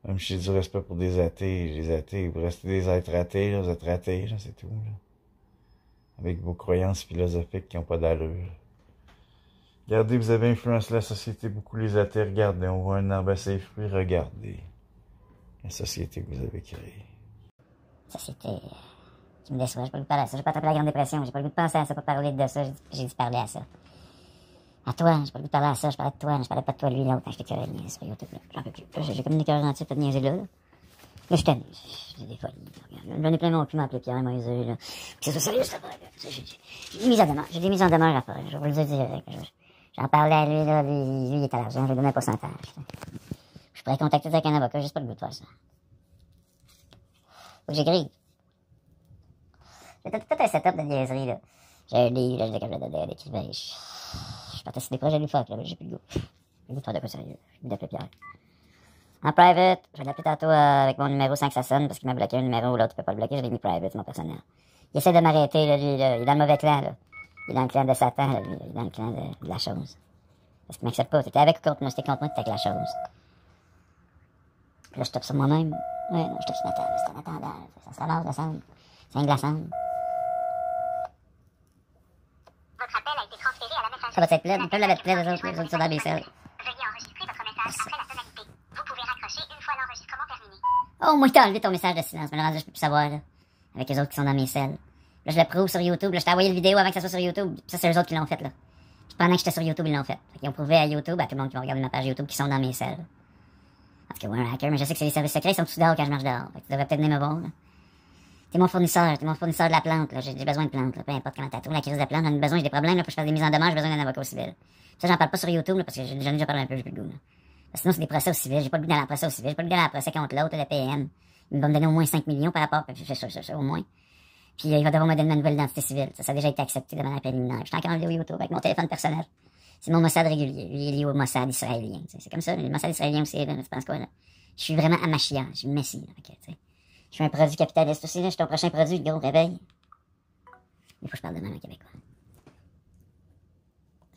Même si j'ai du respect pour des athées, les athées, vous restez des êtres athées, là, vous êtes ratés, là, c'est tout, là. Avec vos croyances philosophiques qui n'ont pas d'allure. Regardez, vous avez influencé la société beaucoup, les athées, regardez, on voit un arbre à ses fruits, regardez. La société que vous avez créée. Société qui me déçoit, j'ai pas le goût de parler à ça. J'ai pas attrapé la Grande Dépression, j'ai pas le goût de penser à ça, pas parler de ça, j'ai dû parler à ça. À toi, j'ai pas le goût de parler à ça, je parlais de toi, mais je parlais pas de toi, lui, l'autre, quand j'étais curé de niaiser sur YouTube, là. J'en peux plus. J'ai comme une écœur entière de niaiser là. Là, je t'aime. J'ai des folies. J'en ai plein mon cul m'appeler Pierre et Moïse, là. C'est ça, sérieux, cette affaire, là. J'ai des mises en demeure. J'ai des mises en demeure à faire. Je vais vous le dire direct. J'en parlais à lui, là. Lui, il est à l'argent. Je lui donne un pourcentage. Je pourrais contacter avec un avocat. J'ai pas le goût de faire ça. Faut que j'écrive. J'ai tout un setup de niaiserie, là. J'ai un livre, là, je décale de l'écrivain. Je partais sur des projets du fuck, là. J'ai plus le goût. J'ai le goût de faire de quoi sérieux. J'ai le goût d'appeler Pierre. En private, je vais l'appeler tantôt avec mon numéro sans que ça sonne parce qu'il m'a bloqué un numéro ou l'autre, tu peux pas le bloquer, je l'ai mis private, c'est mon personnel. Il essaie de m'arrêter, là, lui, là. Il est dans le mauvais clan, là. Il est dans le clan de Satan, là, lui. Il est dans le clan de la chose. Parce qu'il m'accepte pas. T'étais avec ou contre moi? C'était contre moi, t'étais avec la chose. Puis là, je tape sur moi-même. Ouais, non, je tape sur ma table. C'est un attendant. Ça se ramasse, la sonde. C'est un glaçon. Votre appel a été transféré à la messagerie. Ça va être plaid. Ils peuvent la mettre plaid, les autres sont dans les selles. Veuillez enregistrer votre message après la tonalité. Vous pouvez raccrocher une fois l'enregistrement terminé. Oh, moi, t'as enlevé ton message de silence. Mais le rendu, je peux plus savoir, là. Avec les autres qui sont dans mes selles. Là, je le prouve sur YouTube. Là, je t'ai envoyé la vidéo avant que ça soit sur YouTube. Puis ça, c'est eux autres qui l'ont fait, là. Puis pendant que j'étais sur YouTube, ils l'ont fait. Ils ont prouvé à YouTube, à tout le monde qui va regarder ma page YouTube, qui sont dans mes selles. En tout cas, ouais, un hacker, mais je sais que c'est les services secrets, ils sont tous dehors quand je marche dehors. Fait que tu devrais peut-être venir me voir, là. T'es mon fournisseur de la plante, là. J'ai besoin de plantes, là. Peu importe comment t'as trouvé la crise de plante, j'en ai besoin, j'ai des problèmes, là, pour que je fasse des mises en demeure, j'ai besoin d'un avocat au civil. Ça, j'en parle pas sur YouTube, là, parce que j'en ai déjà parlé un peu, j'ai plus le goût, là. Parce que sinon, c'est des procès au civil, j'ai pas le goût d'aller en procès au civil, j'ai pas le goût d'aller en procès contre l'autre, le PM. Il va me donner au moins 5 millions par rapport, ça, au moins. Puis, il va devoir me donner ma nouvelle identité civile. Ça a déjà été accepté de manière préliminaire. Je suis encore en vidéo YouTube avec mon téléphone personnel. C'est mon Mossad régulier. Lui, il est lié au Mossad israélien. C'est comme ça, le Mossad israélien aussi, là, tu penses quoi, là? Je suis vraiment Amashia, je suis Messie, là. Okay, je suis un produit capitaliste aussi, là. Je suis ton prochain produit, gros réveil. Il faut que je parle de même en québécois.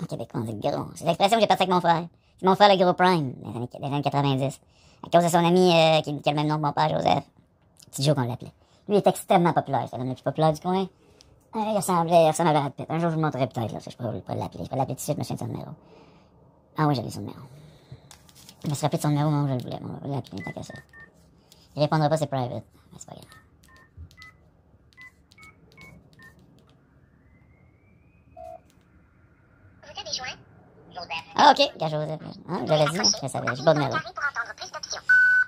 En québécois, on dit gros. C'est l'expression que j'ai passée avec mon frère. C'est mon frère le gros prime, des années 90. À cause de son ami qui a le même nom que mon père, Joseph. Petit Joe qu'on l'appelait. Lui, il est extrêmement populaire. C'est l'homme le plus populaire du coin. Il ressemble à Brad Pitt. Un jour, je vous le montrerai peut-être, là. Je pourrais l'appeler. Je peux l'appeler tout de suite, je me souviens de son numéro. Ah oui, j'avais son numéro. Je me suis rappelé de son numéro, non, je le voulais. On va l'appeler, tant qu'à ça. Il répondra pas, c'est private. Mais c'est pas grave. Vous avez joint Joseph. Ah, ok. Gars Joseph. Hein, je l'avais dit, hein. Je savais. J'ai pas de numéro. Pour entendre plus d'options.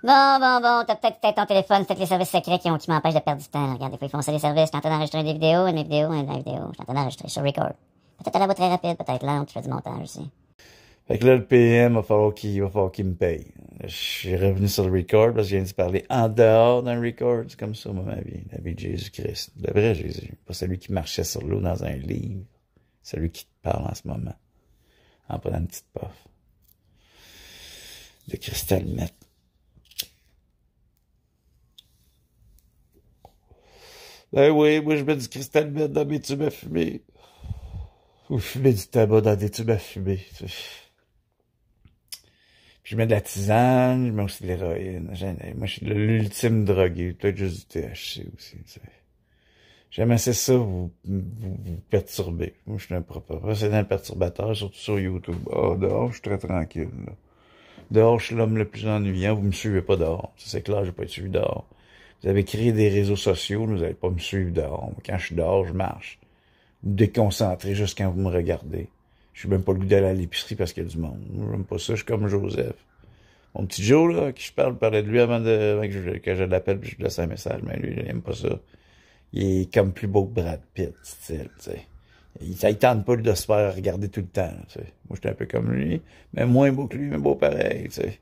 Bon. T'as peut-être ton téléphone, peut-être les services secrets qui m'empêchent de perdre du temps. Regarde, des fois, ils font ça les services. Je suis en train d'enregistrer des vidéos, une vidéo. Je suis en train d'enregistrer sur record. Peut-être à la voix très rapide, peut-être lente, je fais du montage aussi. Fait que là, le PM, va falloir qu'il me paye. Je suis revenu sur le record parce que je viens de parler en dehors d'un record. C'est comme ça, moi, ma vie. La vie de Jésus-Christ. Le vrai Jésus. Pas celui qui marchait sur l'eau dans un livre. Celui qui te parle en ce moment. En prenant une petite puff. De cristal net. Ben oui, moi je mets du cristal net dans mes tubes à fumer. Ou fumer du tabac dans des tubes à fumer. Puis je mets de la tisane, je mets aussi de l'héroïne. Moi je suis l'ultime drogué. Peut-être juste du THC aussi. J'aime assez ça vous perturber. Moi je suis un professionnel perturbateur, surtout sur YouTube. Dehors je suis très tranquille. Là. Dehors je suis l'homme le plus ennuyant. Vous me suivez pas dehors. Ça c'est clair, je vais pas être suivi dehors. Vous avez créé des réseaux sociaux, vous n'allez pas me suivre dehors. Quand je suis dehors, je marche. Vous me déconcentrez juste quand vous me regardez. Je suis même pas le goût d'aller à l'épicerie parce qu'il y a du monde. J'aime pas ça, je suis comme Joseph. Mon petit Joe, là, qui je parlais de lui avant que je l'appelle puis je lui laisse un message, mais lui, il aime pas ça. Il est comme plus beau que Brad Pitt, style, tu sais. Il tente pas de se faire regarder tout le temps, tu sais. Moi, j'étais un peu comme lui, mais moins beau que lui, mais beau pareil, tu sais.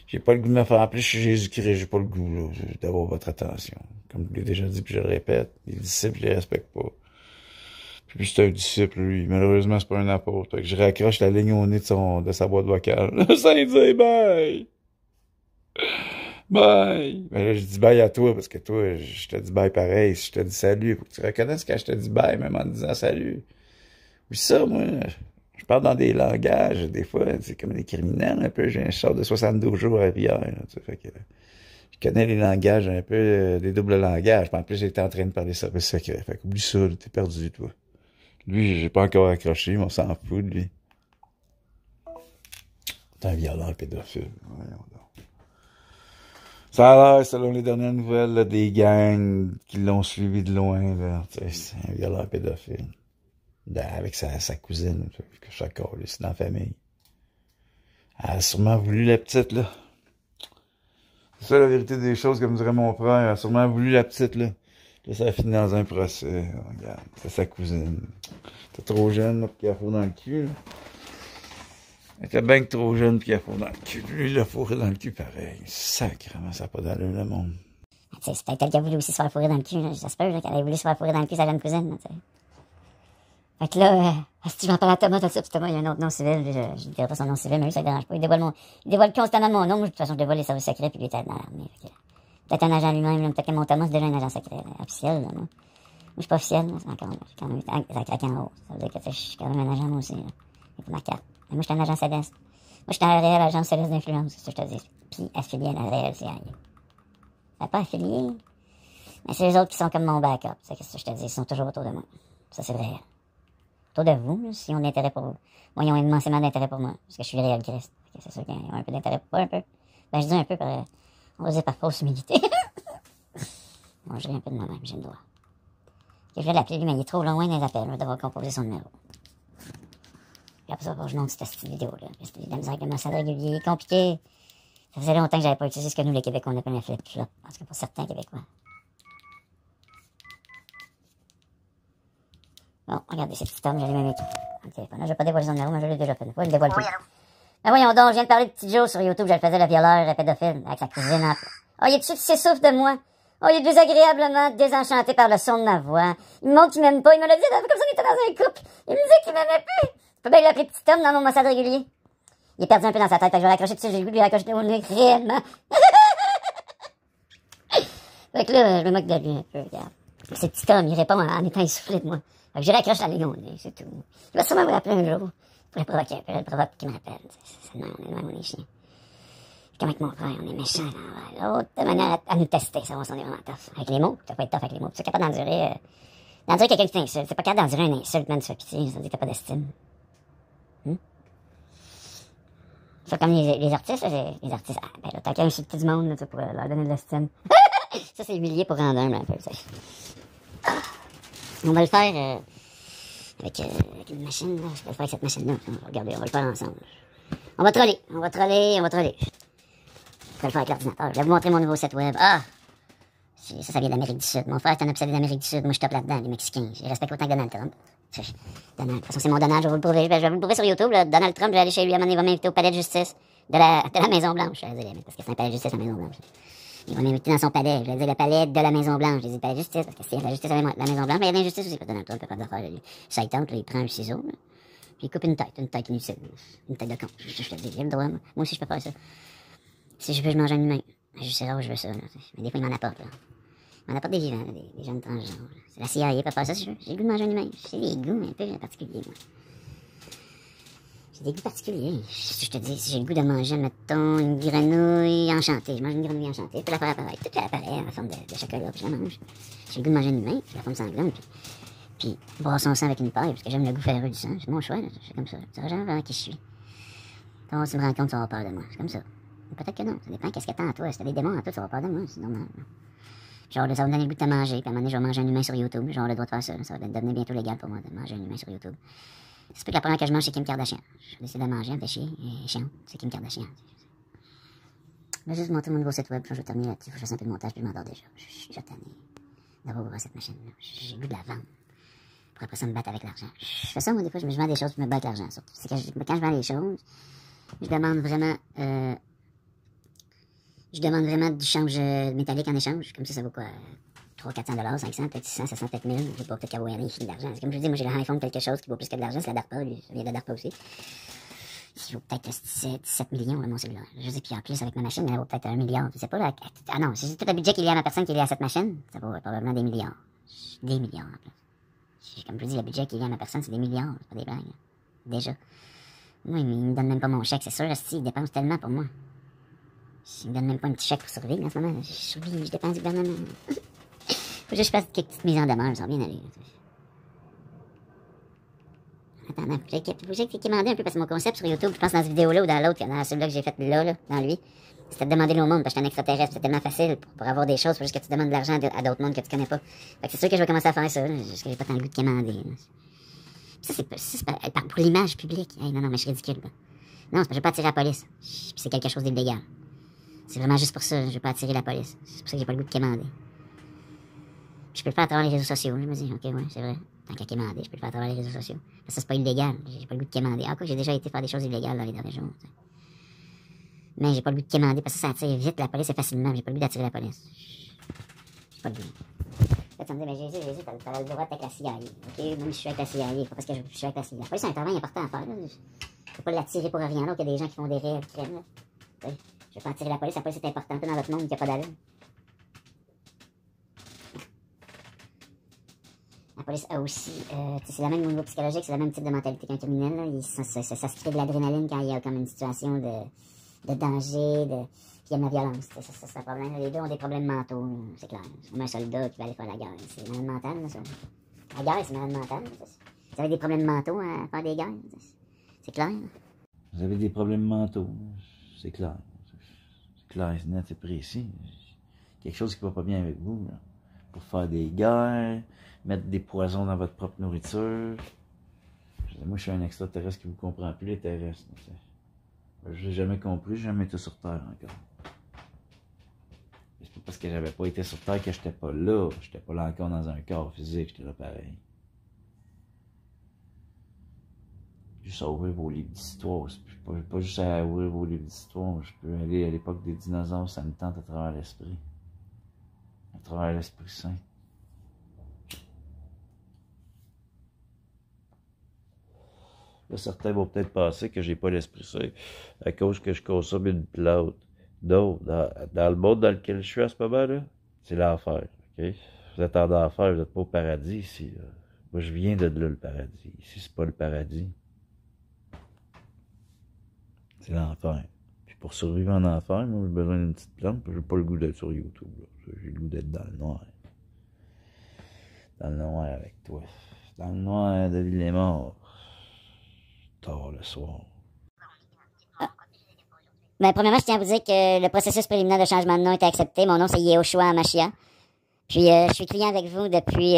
J'ai pas le goût de me faire appeler, je suis Jésus-Christ, j'ai pas le goût là, d'avoir votre attention. Comme je l'ai déjà dit, puis je le répète, les disciples, je les respecte pas. Puis c'est un disciple, lui. Malheureusement, c'est pas un apôtre. Fait que je raccroche la ligne au nez de sa boîte vocale. Ça dit bye! Bye! Mais là, je dis bye à toi, parce que toi, je te dis bye pareil. Si je te dis salut, faut que tu reconnaisses quand je te dis bye, même en disant salut. Puis ça, moi, je parle dans des langages, des fois, c'est comme des criminels, un peu. J'ai un sort de 72 jours à Rivière, là, tu sais, fait que je connais les langages un peu, des doubles langages. Puis en plus, j'étais en train de parler services secrets. Fait qu'oublie ça, t'es perdu, toi. Lui, j'ai pas encore accroché, mais on s'en fout de lui. C'est un violeur pédophile. Voyons donc. Ça a l'air, selon les dernières nouvelles, là, des gangs qui l'ont suivi de loin, là. C'est un violeur pédophile. Avec sa cousine, que chaque corps, c'est dans la famille. Elle a sûrement voulu la petite, là. C'est ça la vérité des choses, comme dirait mon frère. Elle a sûrement voulu la petite, là. Là, ça a fini dans un procès. Regarde, c'est sa cousine. T'es trop jeune, là, pis qu'il a fourré dans le cul, là. Elle était bien que trop jeune, pis qu'il a fourré dans le cul. Lui, il a fourré dans le cul pareil. Sacrément, ça n'a pas d'allure, le monde. Tu sais, c'est peut-être elle qui a voulu aussi se faire fourrer dans le cul, là. J'espère, qu'elle a voulu se faire fourrer dans le cul, sa jeune cousine, là, tu sais. Fait que là, si je m'en parle à Thomas, tout ça, puis Thomas, il y a un autre nom civil, je dirais pas son nom civil, mais lui, ça ne dérange pas. Il dévoile constamment mon nom. Moi, de toute façon, je dévoile les services secrets, puis lui, il était dans l'armée. Peut-être un agent lui-même, là. Peut-être que mon Thomas, c'est déjà un agent secret, là, officiel, là, moi. Moi, je suis pas officiel, là. C'est encore, je suis quand même, ça craque en haut. Ça veut dire que, je suis quand même un agent, moi aussi, là. Avec ma carte. Mais moi, je suis un agent céleste. Moi, je suis un réel agent céleste d'influence, c'est ce que je te dis. Puis, affilié à la réelle CIA. Pas affilié. Mais c'est les autres qui sont comme mon backup. C'est ce que je te dis. Ils sont toujours autour de moi. Ça, c'est vrai. Autour de vous, là, s'ils ont d'intérêt pour vous. Moi, ils ont immensément d'intérêt pour moi. Parce que je suis le réel Christ. C'est sûr qu'ils ont un peu d'intérêt. Pas un peu. Ben, je dis un peu par, on va dire par fausse humilité. Moi, je ris un peu de moi-même. J'ai le droit. Je vais l'appeler lui, mais il est trop loin dans les appels. Je vais devoir composer son numéro. Puis après ça, je montre cette vidéo-là. C'était de la misère avec le massage régulier. Compliqué. Ça faisait longtemps que j'avais pas utilisé ce que nous, les Québécois, on appelle un flip-flop. En tout cas, pour certains Québécois. Bon, regardez, ces petits hommes, j'allais même écrit. Le téléphone. Là, je vais pas dévoiler son numéro, mais je l'ai déjà fait une fois. Je le dévoile plus. Ben voyons donc, je viens de parler de petit Joe sur YouTube. Je le faisais le violeur pédophile avec sa cousine en... Oh, il est dessus qui s'essouffle de moi. Oh, il est désagréablement désenchanté par le son de ma voix. Il me montre qu'il m'aime pas. Il me l'a dit comme ça, on était dans un couple. Il me dit qu'il m'aimait plus. Je peux bien l'appeler petit homme dans mon massage régulier. Il est perdu un peu dans sa tête. Fait que je vais raccrocher dessus. J'ai le goût de lui raccrocher au nez réellement. Fait que là, je me moque de lui un peu, regarde. Ce petit homme, il répond en étant essoufflé de moi. Fait que je raccroche la ligne au nez, c'est tout. Il va sûrement me rappeler un jour. Pour le provoquer un peu, le provoque qu'il m'appelle. C'est non, on est chiens. Comme avec mon frère, on est méchants l'un l'autre, de manière à nous tester, ça, on est vraiment tough. Avec les mots, t'as pas être tough avec les mots. Tu es capable d'endurer quelqu'un qui t'insulte. T'es pas capable d'endurer une insulte, man, tu fais pitié, ça veut dire que t'as pas d'estime. Ça, comme les artistes, là, les artistes, ben là, t'as qu'à insulter du monde, là, tu sais, pour leur donner de l'estime. Ça, c'est humilié pour rendre humble, un peu, tu sais. On va le faire, avec une machine, là. Je peux le faire avec cette machine-là. Regardez, on va le faire ensemble. On va troller. Je vais le faire avec l'ordinateur. Je vais vous montrer mon nouveau site web. Ah! Ça vient d'Amérique du Sud. Mon frère est un obsédé d'Amérique du Sud. Moi, je tape là-dedans, les Mexicains. Je les respecte autant que Donald Trump. Donald, de toute façon, c'est mon Donald, je vais vous le prouver. Je vais vous le prouver sur YouTube, là. Donald Trump, je vais aller chez lui à un moment donné, il va m'inviter au palais de justice de la Maison-Blanche. Je vais dire, parce que c'est un palais de justice à la Maison-Blanche. Il va m'inviter dans son palais. Je vais dire le palais de la Maison-Blanche. Je dis palais de justice, parce que c'est la justice à la Maison-Blange, mais il y a de l'injustice aussi. Donald Trump, il peut pas d'affaires. Ça il tente, là, il prend un ciseau, là, puis il coupe une tête inutile. Une tête de con. Je te dis, j'ai le droit, moi. Moi aussi, je peux faire ça. Si je veux, je mange un humain. Je sais là où je veux ça, là. Mais des fois, il m'en apporte, là. On apporte des vivants, des jeunes transgenres. C'est la CIA, peut faire ça si je veux. J'ai le goût de manger un humain. J'ai des goûts un peu particuliers, moi. J'ai des goûts particuliers. Je te dis, si j'ai le goût de manger, mettons, une grenouille enchantée. Je mange une grenouille enchantée, puis la faire apparaître. Tout apparaît en forme de chocolat, puis je la mange. J'ai le goût de manger un humain, puis la forme sanglante, puis boire son sang avec une paille, parce que j'aime le goût ferreux du sang. C'est mon choix, là. C'est comme ça. Tu vas jamais voir qui je suis. Quand tu me rends compte, tu vas avoir peur de moi. C'est comme ça. Peut-être que non. Ça dépend qu'est-ce que t'as en toi. Si t'as des démons en toi, tu vas avoir peur de moi. C'est normal. Genre, ça va me donner le goût de te manger, puis à un moment donné, je vais manger un humain sur YouTube. Genre, le droit de faire ça. Ça va devenir bientôt légal pour moi de manger un humain sur YouTube. C'est pas que la première que je mange, c'est Kim Kardashian. Je vais essayer de manger, elle me fait chier. Elle est chiante. C'est Kim Kardashian. Je vais juste monter mon nouveau site web, puis je vais terminer là-dessus. Faut que je fasse un peu de montage, puis je m'endors déjà. Je suis déjà tanné d'avoir ouvert cette machine-là. J'ai le goût de la vendre. Pour après ça me battre avec l'argent. Je fais ça, moi, des fois, je vends des choses, puis je me bats avec l'argent, surtout. C'est quand je vends les choses, je demande vraiment du change métallique en échange. Comme ça vaut quoi? 300-400 500, peut-être 600, 700, peut-être 1000. Je sais pas, peut-être qu'il y a rien infini d'argent. C'est comme je dis, moi, j'ai l'iPhone quelque chose qui vaut plus que de l'argent. C'est la DARPA, lui. Ça vient de la DARPA aussi. Il vaut peut-être 17 millions, là, mon cellulaire. Je sais, puis en plus, avec ma machine, elle vaut peut-être 1 milliard. Je sais pas, là. Ah non, si c'est tout le budget qu'il y a à ma personne qui est lié à cette machine, ça vaut probablement des milliards. Des milliards, en plus. Comme je vous dis, le budget qu'il y a à ma personne, c'est des milliards. C'est pas des blagues. Déjà. Moi, il me donne même pas mon chèque, c'est sûr. Il dépense tellement pour moi. Il me donne même pas un petit chèque pour survivre en ce moment. Je survis, je dépense du gouvernement. Faut juste que je fasse quelques petites mises en demeure, ça va bien aller. Attends, faut que j'ai demandé un peu, parce que mon concept sur YouTube, je pense dans cette vidéo-là ou dans l'autre, dans celui-là que j'ai fait là, dans lui, c'était de demander au monde, parce que j'étais un extraterrestre, c'est tellement facile pour avoir des choses, faut juste que tu demandes de l'argent à d'autres mondes que tu connais pas. Fait que c'est sûr que je vais commencer à faire ça, juste que j'ai pas tant le goût de quémander. Ça, c'est pour l'image publique. Hey, non, mais je suis ridicule. Là. Non, c'est parce que je veux pas attirer la police. Puis c'est quelque chose d'illégal. C'est vraiment juste pour ça, je veux pas attirer la police. C'est pour ça que j'ai pas le goût de quémander. Je peux le faire à travers les réseaux sociaux. Je me dis, ok, ouais, c'est vrai. Tant qu'à quémander, je peux le faire à travers les réseaux sociaux. Parce que c'est pas illégal. J'ai pas le goût de quémander. Encore, j'ai déjà été faire des choses illégales dans les derniers jours. T'sais. Mais j'ai pas le goût de quémander parce que ça attire vite la police et facilement. J'ai pas le goût d'attirer la police. J'ai pas le goût. Là, tu me dis, mais Jésus, t'as le droit d'être avec la CIA. Ok, même si je suis avec la CIA, pas parce que je suis avec la CIA. La police, c'est un travail important à faire. Là. Je peux pas l'attirer pour rien. Là, il y a des gens qui font des réels crimes. Là. Je vais pas attirer la police c'est important. Un peu dans votre monde, il n'y a pas d'allure. La police a aussi, c'est le même niveau psychologique, c'est le même type de mentalité qu'un criminel. Là. Ça se crée de l'adrénaline quand il y a comme une situation de danger, puis il y a de la violence. C'est un problème. Les deux ont des problèmes mentaux, c'est clair. C'est comme un soldat qui va aller faire la guerre. C'est malade mental, là, ça. La guerre, c'est malade mental. Vous avez des problèmes mentaux à faire des guerres. C'est clair. Vous avez des problèmes mentaux, c'est clair. C'est clair, c'est net, c'est précis. Quelque chose qui va pas bien avec vous, là. Pour faire des guerres, mettre des poisons dans votre propre nourriture. Moi, je suis un extraterrestre qui vous comprend plus, les terrestres. Je l'ai jamais compris, j'ai jamais été sur Terre encore. C'est pas parce que j'avais pas été sur Terre que j'étais pas là. J'étais pas là encore dans un corps physique, j'étais là pareil. Juste à ouvrir vos livres d'histoire. Pas juste à ouvrir vos livres d'histoire. Je peux aller à l'époque des dinosaures, ça me tente à travers l'esprit. À travers l'Esprit Saint. Là, certains vont peut-être penser que j'ai pas l'Esprit Saint à cause que je consomme une plante. Non, dans le monde dans lequel je suis à ce moment-là, c'est l'enfer. Okay? Vous êtes en enfer, vous n'êtes pas au paradis ici. Là. Moi, je viens de là, le paradis. Ici, c'est pas le paradis. C'est l'enfer. Puis pour survivre en enfer, moi, j'ai besoin d'une petite plante, puis j'ai pas le goût d'être sur YouTube. J'ai le goût d'être dans le noir. Dans le noir avec toi. Dans le noir de l'île des morts. Tard le soir. Ben, premièrement, je tiens à vous dire que le processus préliminaire de changement de nom a été accepté. Mon nom, c'est Yehoshua Amashia. Puis, je suis client avec vous depuis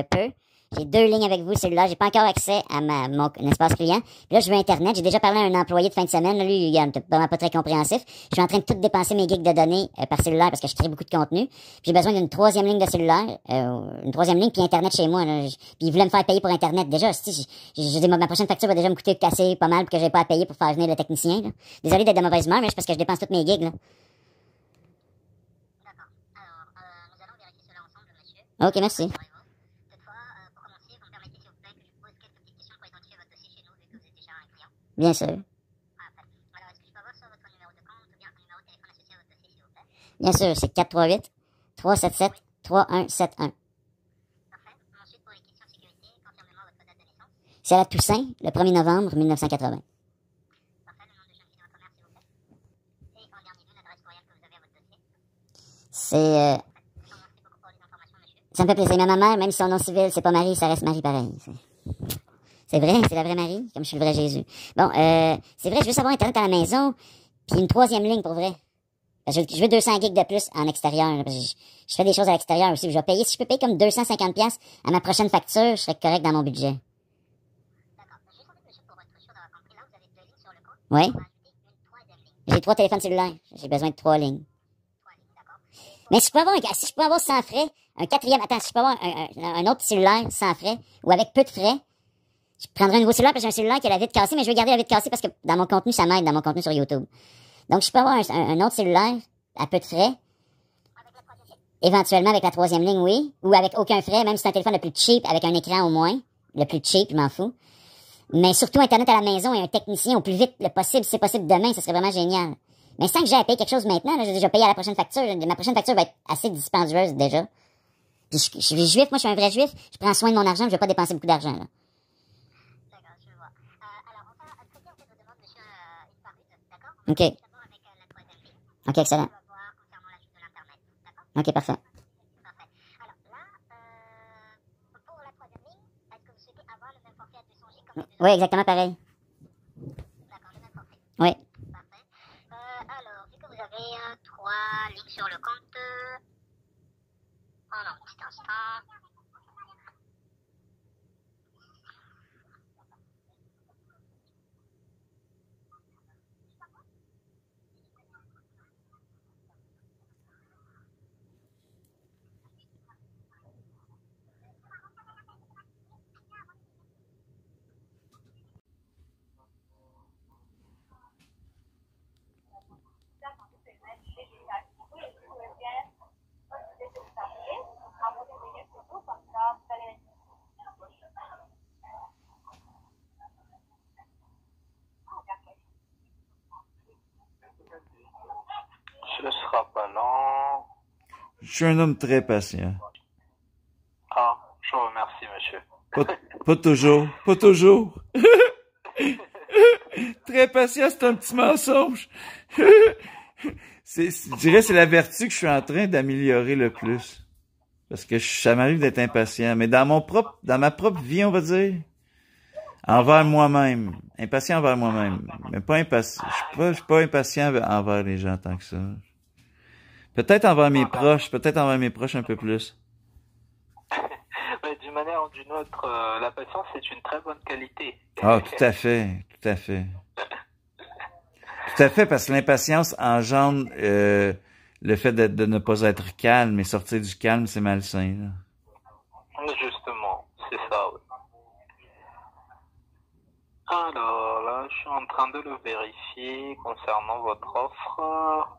peu. J'ai 2 lignes avec vous, cellulaire. J'ai pas encore accès à mon espace client. Puis là, je veux Internet. J'ai déjà parlé à un employé de fin de semaine. Là, lui, il est vraiment pas très compréhensif. Je suis en train de tout dépenser mes gigs de données par cellulaire parce que je crée beaucoup de contenu. Puis j'ai besoin d'une 3e ligne de cellulaire. Une 3e ligne, puis Internet chez moi. Là. Puis il voulait me faire payer pour Internet. Déjà, je dis, ma prochaine facture va déjà me coûter assez pas mal pour que j'ai pas à payer pour faire venir le technicien. Là. Désolé d'être de mauvaise humeur, mais c'est parce que je dépense toutes mes gigs. Là. D'accord. Alors, nous allons vérifier cela ensemble, monsieur. OK, merci. Toutefois, pour commencer, vous me permettez, s'il vous plaît, que je vous pose quelques petites questions pour identifier votre dossier chez nous, vu que vous êtes déjà un client. Bien sûr. Parfait. Alors, est-ce que je peux avoir soit votre numéro de compte ou bien un numéro de téléphone associé à votre dossier, s'il vous plaît? Bien sûr, c'est 438-377-3171. Parfait. Ensuite, pour les questions de sécurité, confirmez-moi votre date de naissance. C'est à la Toussaint, le 1er novembre 1980. Parfait. Le nom de jeune fille de votre mère, s'il vous plaît. Et en dernier lieu, l'adresse courriel que vous avez à votre dossier. C'est... Je vous remercie beaucoup pour les informations, monsieur. Ça me fait plaisir. Mais ma mère, même si son nom civil, c'est pas Marie, ça reste Marie pareil. C'est vrai, c'est la vraie Marie, comme je suis le vrai Jésus. Bon, c'est vrai, je veux savoir Internet à la maison, puis une 3e ligne pour vrai. Parce que je veux 200 gigs de plus en extérieur. Là, parce que je fais des choses à l'extérieur aussi. Je vais payer, si je peux payer comme 250$ à ma prochaine facture, je serais correct dans mon budget. D'accord. Juste en fait, monsieur, pour être sûr d'avoir compris, là, vous avez 2 lignes sur le compte. Oui? On va ajouter une 3e ligne. J'ai 3 téléphones cellulaires. J'ai besoin de 3 lignes. 3 lignes, d'accord. Mais si je peux avoir sans frais, un 4e, attends, si je peux avoir un autre cellulaire sans frais, ou avec peu de frais, je prendrai un nouveau cellulaire parce que j'ai un cellulaire qui a la vitre cassée, mais je vais garder la vitre cassée parce que dans mon contenu, ça m'aide dans mon contenu sur YouTube. Donc, je peux avoir un autre cellulaire à peu de frais. Éventuellement avec la 3e ligne, oui. Ou avec aucun frais, même si c'est un téléphone le plus cheap, avec un écran au moins. Le plus cheap, je m'en fous. Mais surtout Internet à la maison et un technicien au plus vite le possible, si c'est possible demain, ça serait vraiment génial. Mais sans que j'ai à payer quelque chose maintenant, là, j'ai déjà payé à la prochaine facture. Ma prochaine facture va être assez dispendieuse déjà. Puis je suis juif, moi je suis un vrai juif. Je prends soin de mon argent, je vais pas dépenser beaucoup d'argent, là. D'accord, je vois. Alors, on va traiter en fait vos demandes, monsieur, une par une, d'accord? On va OK. commencer d'abord avec la 3e ligne. OK, excellent. On va voir concernant l'ajout de l'Internet, d'accord? OK, parfait. Parfait. Alors là, pour la 3e ligne, est-ce que vous souhaitez avoir le même forfait à 200 G comme les deux Oui, exactement pareil. D'accord, le même forfait. Oui. Parfait. Alors, vu que vous avez 3 lignes sur le compte, un petit instant. Ce sera pas lent. Je suis un homme très patient. Ah, je vous remercie, monsieur. Pas toujours. Pas toujours. Très patient, c'est un petit mensonge. Je dirais c'est la vertu que je suis en train d'améliorer le plus. Parce que ça m'arrive d'être impatient. Mais dans ma propre vie, on va dire, envers moi-même. Impatient envers moi-même. Mais pas impatient. Je suis pas impatient envers les gens tant que ça. Peut-être envers mes proches un peu plus. Mais d'une manière ou d'une autre, la patience c'est une très bonne qualité. Ah, tout à fait, tout à fait. Tout à fait, parce que l'impatience engendre le fait de ne pas être calme, et sortir du calme, c'est malsain. Là. Justement, c'est ça, oui. Alors là, je suis en train de le vérifier concernant votre offre.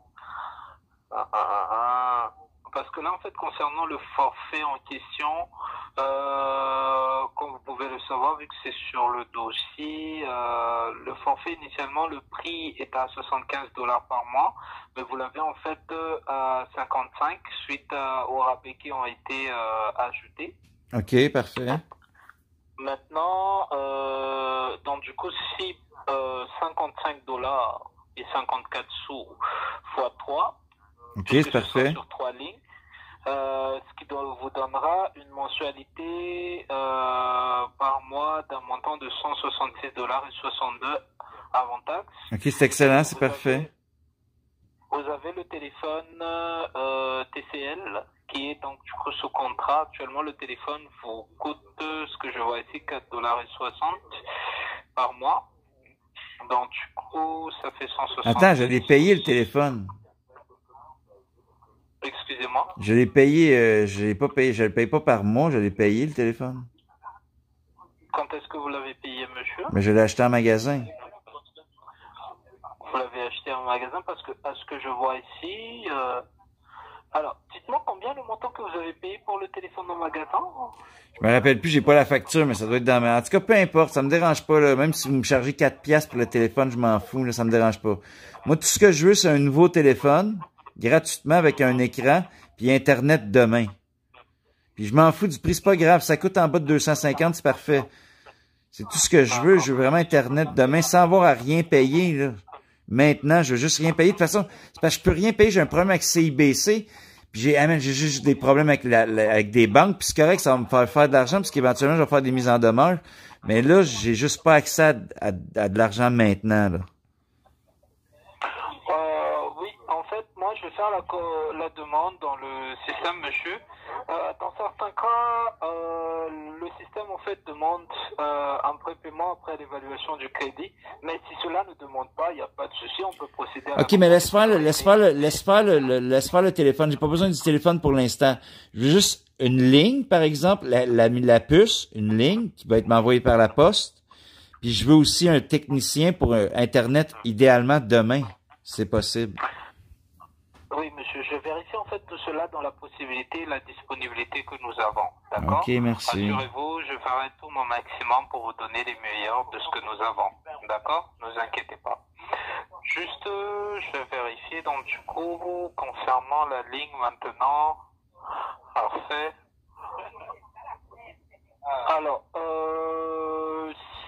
Parce que là, en fait, concernant le forfait en question, comme vous pouvez le savoir, vu que c'est sur le dossier, le forfait, initialement, le prix est à 75$ par mois, mais vous l'avez en fait à 55 suite aux rabais qui ont été ajoutés. OK, parfait. Maintenant, donc du coup, si 55$ et 54 sous fois 3, OK, c'est parfait. Sur 3 lignes, ce qui vous donnera une mensualité par mois d'un montant de 166,62$ avant taxe. OK, c'est excellent, c'est parfait. Vous avez le téléphone TCL qui est donc du coup sous contrat. Actuellement, le téléphone vous coûte, ce que je vois ici, 4,60 $ par mois. Donc du coup, ça fait 160. Attends, je l'ai payé le téléphone. Excusez-moi. Je l'ai payé, je l'ai pas payé, je le paye pas par mois, je l'ai payé le téléphone. Quand est-ce que vous l'avez payé, monsieur? Mais je l'ai acheté en magasin. Vous l'avez acheté en magasin parce que, à ce que je vois ici, alors, dites-moi combien le montant que vous avez payé pour le téléphone en magasin? Je me rappelle plus, j'ai pas la facture, mais ça doit être dans ma... En tout cas, peu importe, ça me dérange pas, là. Même si vous me chargez 4 piastres pour le téléphone, je m'en fous, là, ça me dérange pas. Moi, tout ce que je veux, c'est un nouveau téléphone, gratuitement, avec un écran, puis Internet demain. Puis je m'en fous du prix, c'est pas grave, ça coûte en bas de 250, c'est parfait. C'est tout ce que je veux vraiment Internet demain, sans avoir à rien payer, là. Maintenant, je veux juste rien payer. De toute façon, c'est parce que je peux rien payer, j'ai un problème avec CIBC, puis j'ai juste des problèmes avec avec des banques, puis c'est correct, ça va me faire de l'argent, parce qu'éventuellement, je vais faire des mises en demeure. Mais là, j'ai juste pas accès à de l'argent maintenant, là. Oui, en fait, moi, je vais faire la demande dans le système, monsieur. Dans certains cas, le système, en fait, demande un prépaiement après l'évaluation du crédit. Mais si cela ne demande pas, il n'y a pas de souci, on peut procéder à OK, mais laisse faire le téléphone. J'ai pas besoin du téléphone pour l'instant. Je veux juste une ligne, par exemple, la puce, une ligne qui va être m'envoyée par la poste. Puis je veux aussi un technicien pour Internet, idéalement demain, si c'est possible. Oui, monsieur, je vérifie en fait tout cela dans la possibilité et la disponibilité que nous avons. D'accord? OK, merci. Rassurez-vous, je ferai tout mon maximum pour vous donner les meilleurs de ce que nous avons. D'accord? Ne vous inquiétez pas. Juste, je vais vérifier donc du coup, concernant la ligne maintenant. Parfait. Alors,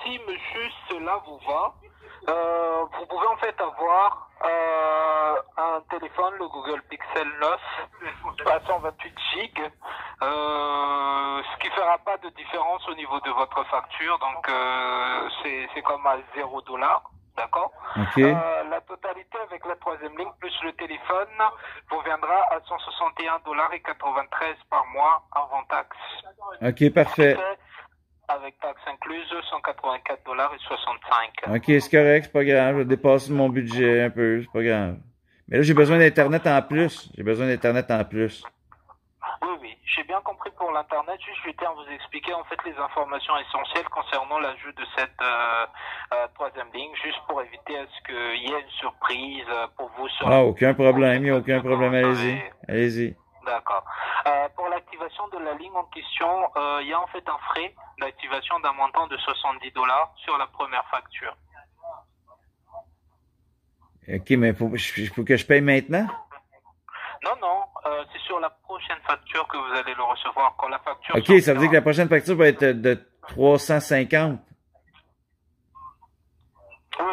si monsieur cela vous va, vous pouvez en fait avoir un téléphone, le Google Pixel 9 à 128 GB, ce qui fera pas de différence au niveau de votre facture, donc c'est comme à 0 $, d'accord? OK. La totalité avec la troisième ligne plus le téléphone vous viendra à 161,93 $ par mois avant taxe. OK, parfait. Avec taxe incluse, 184,65 $. OK, c'est correct, c'est pas grave. Je dépasse mon budget un peu, c'est pas grave. Mais là, j'ai besoin d'Internet en plus. J'ai besoin d'Internet en plus. Oui, oui, j'ai bien compris pour l'Internet. Juste, je vais vous expliquer en fait les informations essentielles concernant l'ajout de cette troisième ligne, juste pour éviter à ce qu'il y ait une surprise pour vous. Sur Aucun problème, il n'y a aucun problème. Allez-y, allez-y. D'accord. Pour l'activation de la ligne en question, il y a en fait un frais d'activation d'un montant de 70 $ sur la première facture. OK, mais faut que je paye maintenant? Non, non, c'est sur la prochaine facture que vous allez le recevoir. Quand la facture OK, ça veut dire que la prochaine facture va être de 350. Oui,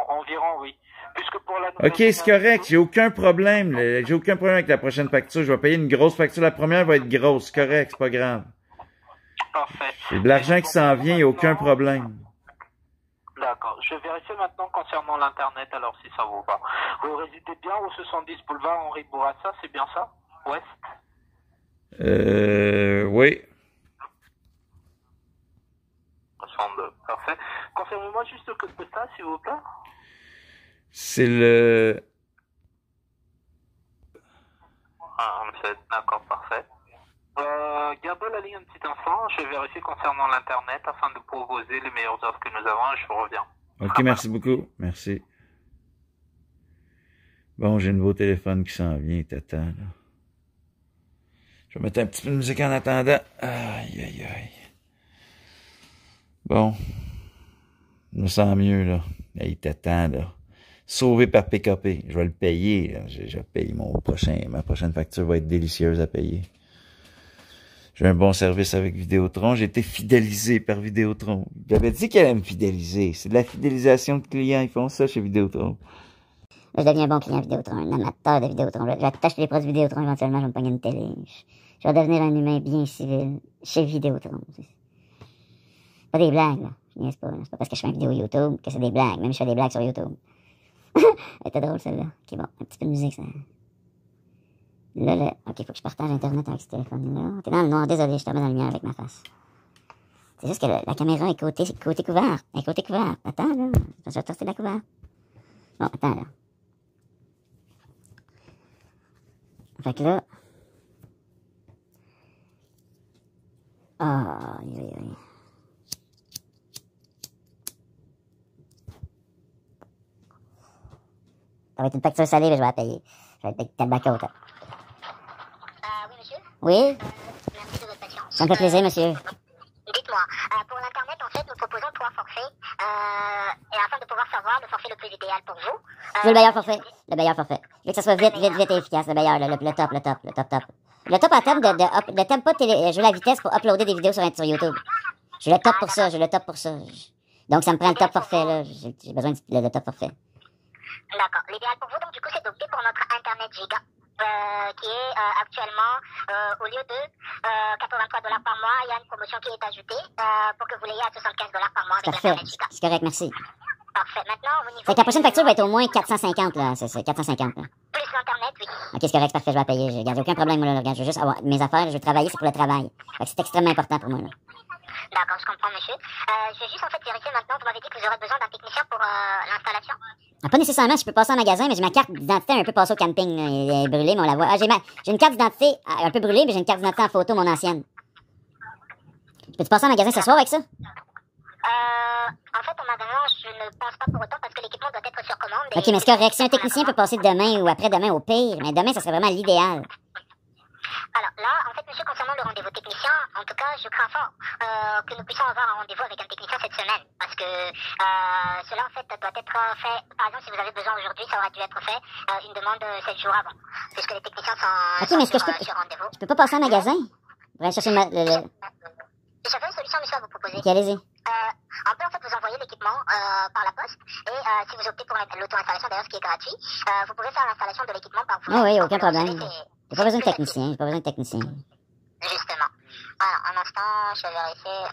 environ, oui. Puisque pour la OK, c'est correct, j'ai aucun problème. J'ai aucun problème avec la prochaine facture. Je vais payer une grosse facture. La première va être grosse, c'est correct, c'est pas grave. Parfait. J'ai de l'argent qui s'en vient, il n'y a aucun problème. D'accord. Je vais vérifier maintenant concernant l'Internet, alors si ça vous va. Vous résidez bien au 70 boulevard Henri Bourassa, c'est bien ça? Ouest? Oui. 62, parfait. Confirmez-moi juste le code postal, s'il vous plaît. C'est le... D'accord, parfait. Gardez la ligne un petit instant, je vais vérifier concernant l'Internet afin de proposer les meilleures offres que nous avons et je reviens. OK, merci beaucoup. Merci. Bon, j'ai un nouveau téléphone qui s'en vient, t'attends, là. Je vais mettre un petit peu de musique en attendant. Aïe, aïe, aïe. Bon. Je me sens mieux, là. Hey, t'attends, là. Sauvé par PKP. Je vais le payer, là. Je paye ma prochaine facture va être délicieuse à payer. J'ai un bon service avec Vidéotron. J'ai été fidélisé par Vidéotron. J'avais dit qu'elle allait me fidéliser. C'est de la fidélisation de clients. Ils font ça chez Vidéotron. Je deviens un bon client Vidéotron, un amateur de Vidéotron. Je vais t'acheter les produits Vidéotron, éventuellement, je vais me pogner une télé. Je vais devenir un humain bien civil chez Vidéotron. Pas des blagues, là. Je niaise pas. C'est pas parce que je fais une vidéo YouTube que c'est des blagues. Même si je fais des blagues sur YouTube. Elle était drôle, celle-là. Ok, bon, un petit peu de musique, ça. Là. Ok, faut que je partage Internet avec ce téléphone-là. T'es dans le noir, désolé, je te remets dans la lumière avec ma face. C'est juste que la caméra est côté couvert. Elle est côté couvert. Attends, là. Je vais torser la couverte. Bon, attends, là. Fait que là... Aïe. Ça va être une facture salée, mais je vais la payer. Je vais être avec quel bac-out. Oui, monsieur. Oui? Merci de votre patience. Ça me fait plaisir, monsieur. Dites-moi, pour l'Internet, en fait, nous proposons 3 forfaits. Et afin de pouvoir savoir le forfait le plus idéal pour vous... Je veux le meilleur forfait. Le meilleur forfait. Je veux que ça soit vite et efficace. Le meilleur, le top. Le top en termes de thème pas télé... Je veux la vitesse pour uploader des vidéos sur YouTube. Je veux le top pour ça, Donc, ça me prend le top forfait, là. J'ai besoin du top forfait. D'accord. L'idéal pour vous, donc, du coup, c'est d'opter pour notre Internet Giga. Qui est actuellement, au lieu de $83 par mois, il y a une promotion qui est ajoutée pour que vous l'ayez à $75 par mois avec Parfait. Internet Giga. C'est correct, merci. Parfait. Maintenant, au niveau... Fait que la prochaine facture va être au moins 450, là. C'est 450, là. Plus l'Internet, oui. Ok, c'est correct, c'est parfait, je vais la payer. J'ai aucun problème, moi, là. Regarde, je veux juste avoir mes affaires, je veux travailler, c'est pour le travail. Fait que c'est extrêmement important pour moi, là. D'accord, je comprends, monsieur. Je vais juste, en fait, vérifier maintenant. Vous m'avez dit que vous aurez besoin d'un technicien pour l'installation. Ah, pas nécessairement, je peux passer en magasin, mais j'ai ma carte d'identité un peu passée au camping, là. Elle est brûlée, mais on la voit. Ah, j'ai une carte d'identité un peu brûlée, mais j'ai une carte d'identité en photo, mon ancienne. Peux-tu passer en magasin ce soir avec ça? En fait, au magasin, je ne pense pas pour autant parce que l'équipement doit être sur commande. Ok, mais c'est correct. Si un technicien peut passer demain ou après-demain au pire, mais demain, ça serait vraiment l'idéal. Alors là, en fait, monsieur, concernant le rendez-vous technicien, en tout cas, je crains fort que nous puissions avoir un rendez-vous avec un technicien cette semaine. Parce que cela, en fait, doit être fait. Par exemple, si vous avez besoin aujourd'hui, ça aurait dû être fait une demande 7 jours avant. Puisque les techniciens sont, Ok, mais est-ce que sur rendez-vous. je peux pas passer en magasin? Je vais aller chercher J'avais une solution, monsieur, à vous proposer. Ok, allez-y. On peut en fait vous envoyer l'équipement par la poste et si vous optez pour l'auto-installation, d'ailleurs, ce qui est gratuit, vous pouvez faire l'installation de l'équipement par vous. Ah oui, aucun problème. J'ai pas besoin de technicien, Justement. Alors, un instant, je vais vérifier.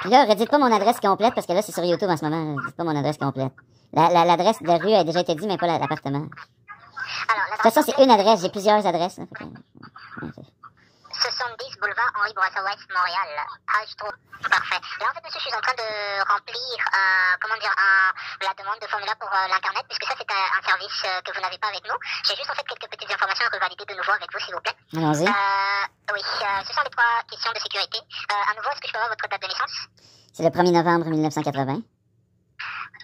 Puis là, redites pas mon adresse complète, parce que là, c'est sur YouTube en ce moment. Dites pas mon adresse complète. L'adresse de rue a déjà été dit, mais pas l'appartement. Alors, De toute façon, c'est une adresse. J'ai plusieurs adresses. Là, 70 boulevard Henri Bourassa-Ouest, Montréal. Je trouve. Parfait. Là, en fait, monsieur, je suis en train de remplir, la demande de formulaire pour l'Internet, puisque ça, c'est un service que vous n'avez pas avec nous. J'ai juste, en fait, quelques petites informations à revalider de nouveau avec vous, s'il vous plaît. Allons-y. Oui, ce sont les 3 questions de sécurité. À nouveau, est-ce que je peux avoir votre date de naissance? C'est le 1er novembre 1980.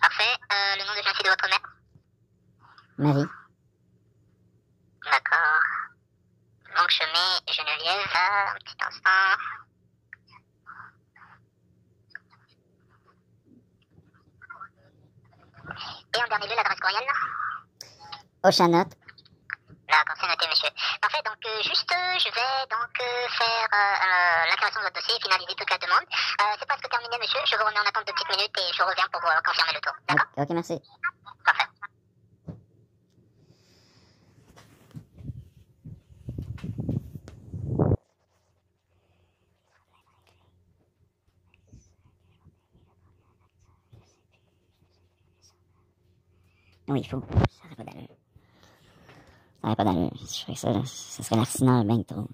Parfait. Le nom de jeune fille de votre mère? Marie. D'accord. Donc, je mets Geneviève, un petit instant. Et en dernier lieu, l'adresse courriel? Oceanot. D'accord, c'est noté, monsieur. Parfait, donc je vais donc faire la création de votre dossier et finaliser toute la demande. C'est presque terminé, monsieur. Je vous remets en attente de petites minutes et je reviens pour confirmer le tour. D'accord? Ok, merci. Parfait. Oui, il faut. Ça n'aurait pas d'allure. Je ferais ça, là. Ça serait l'arsenal, ben trop.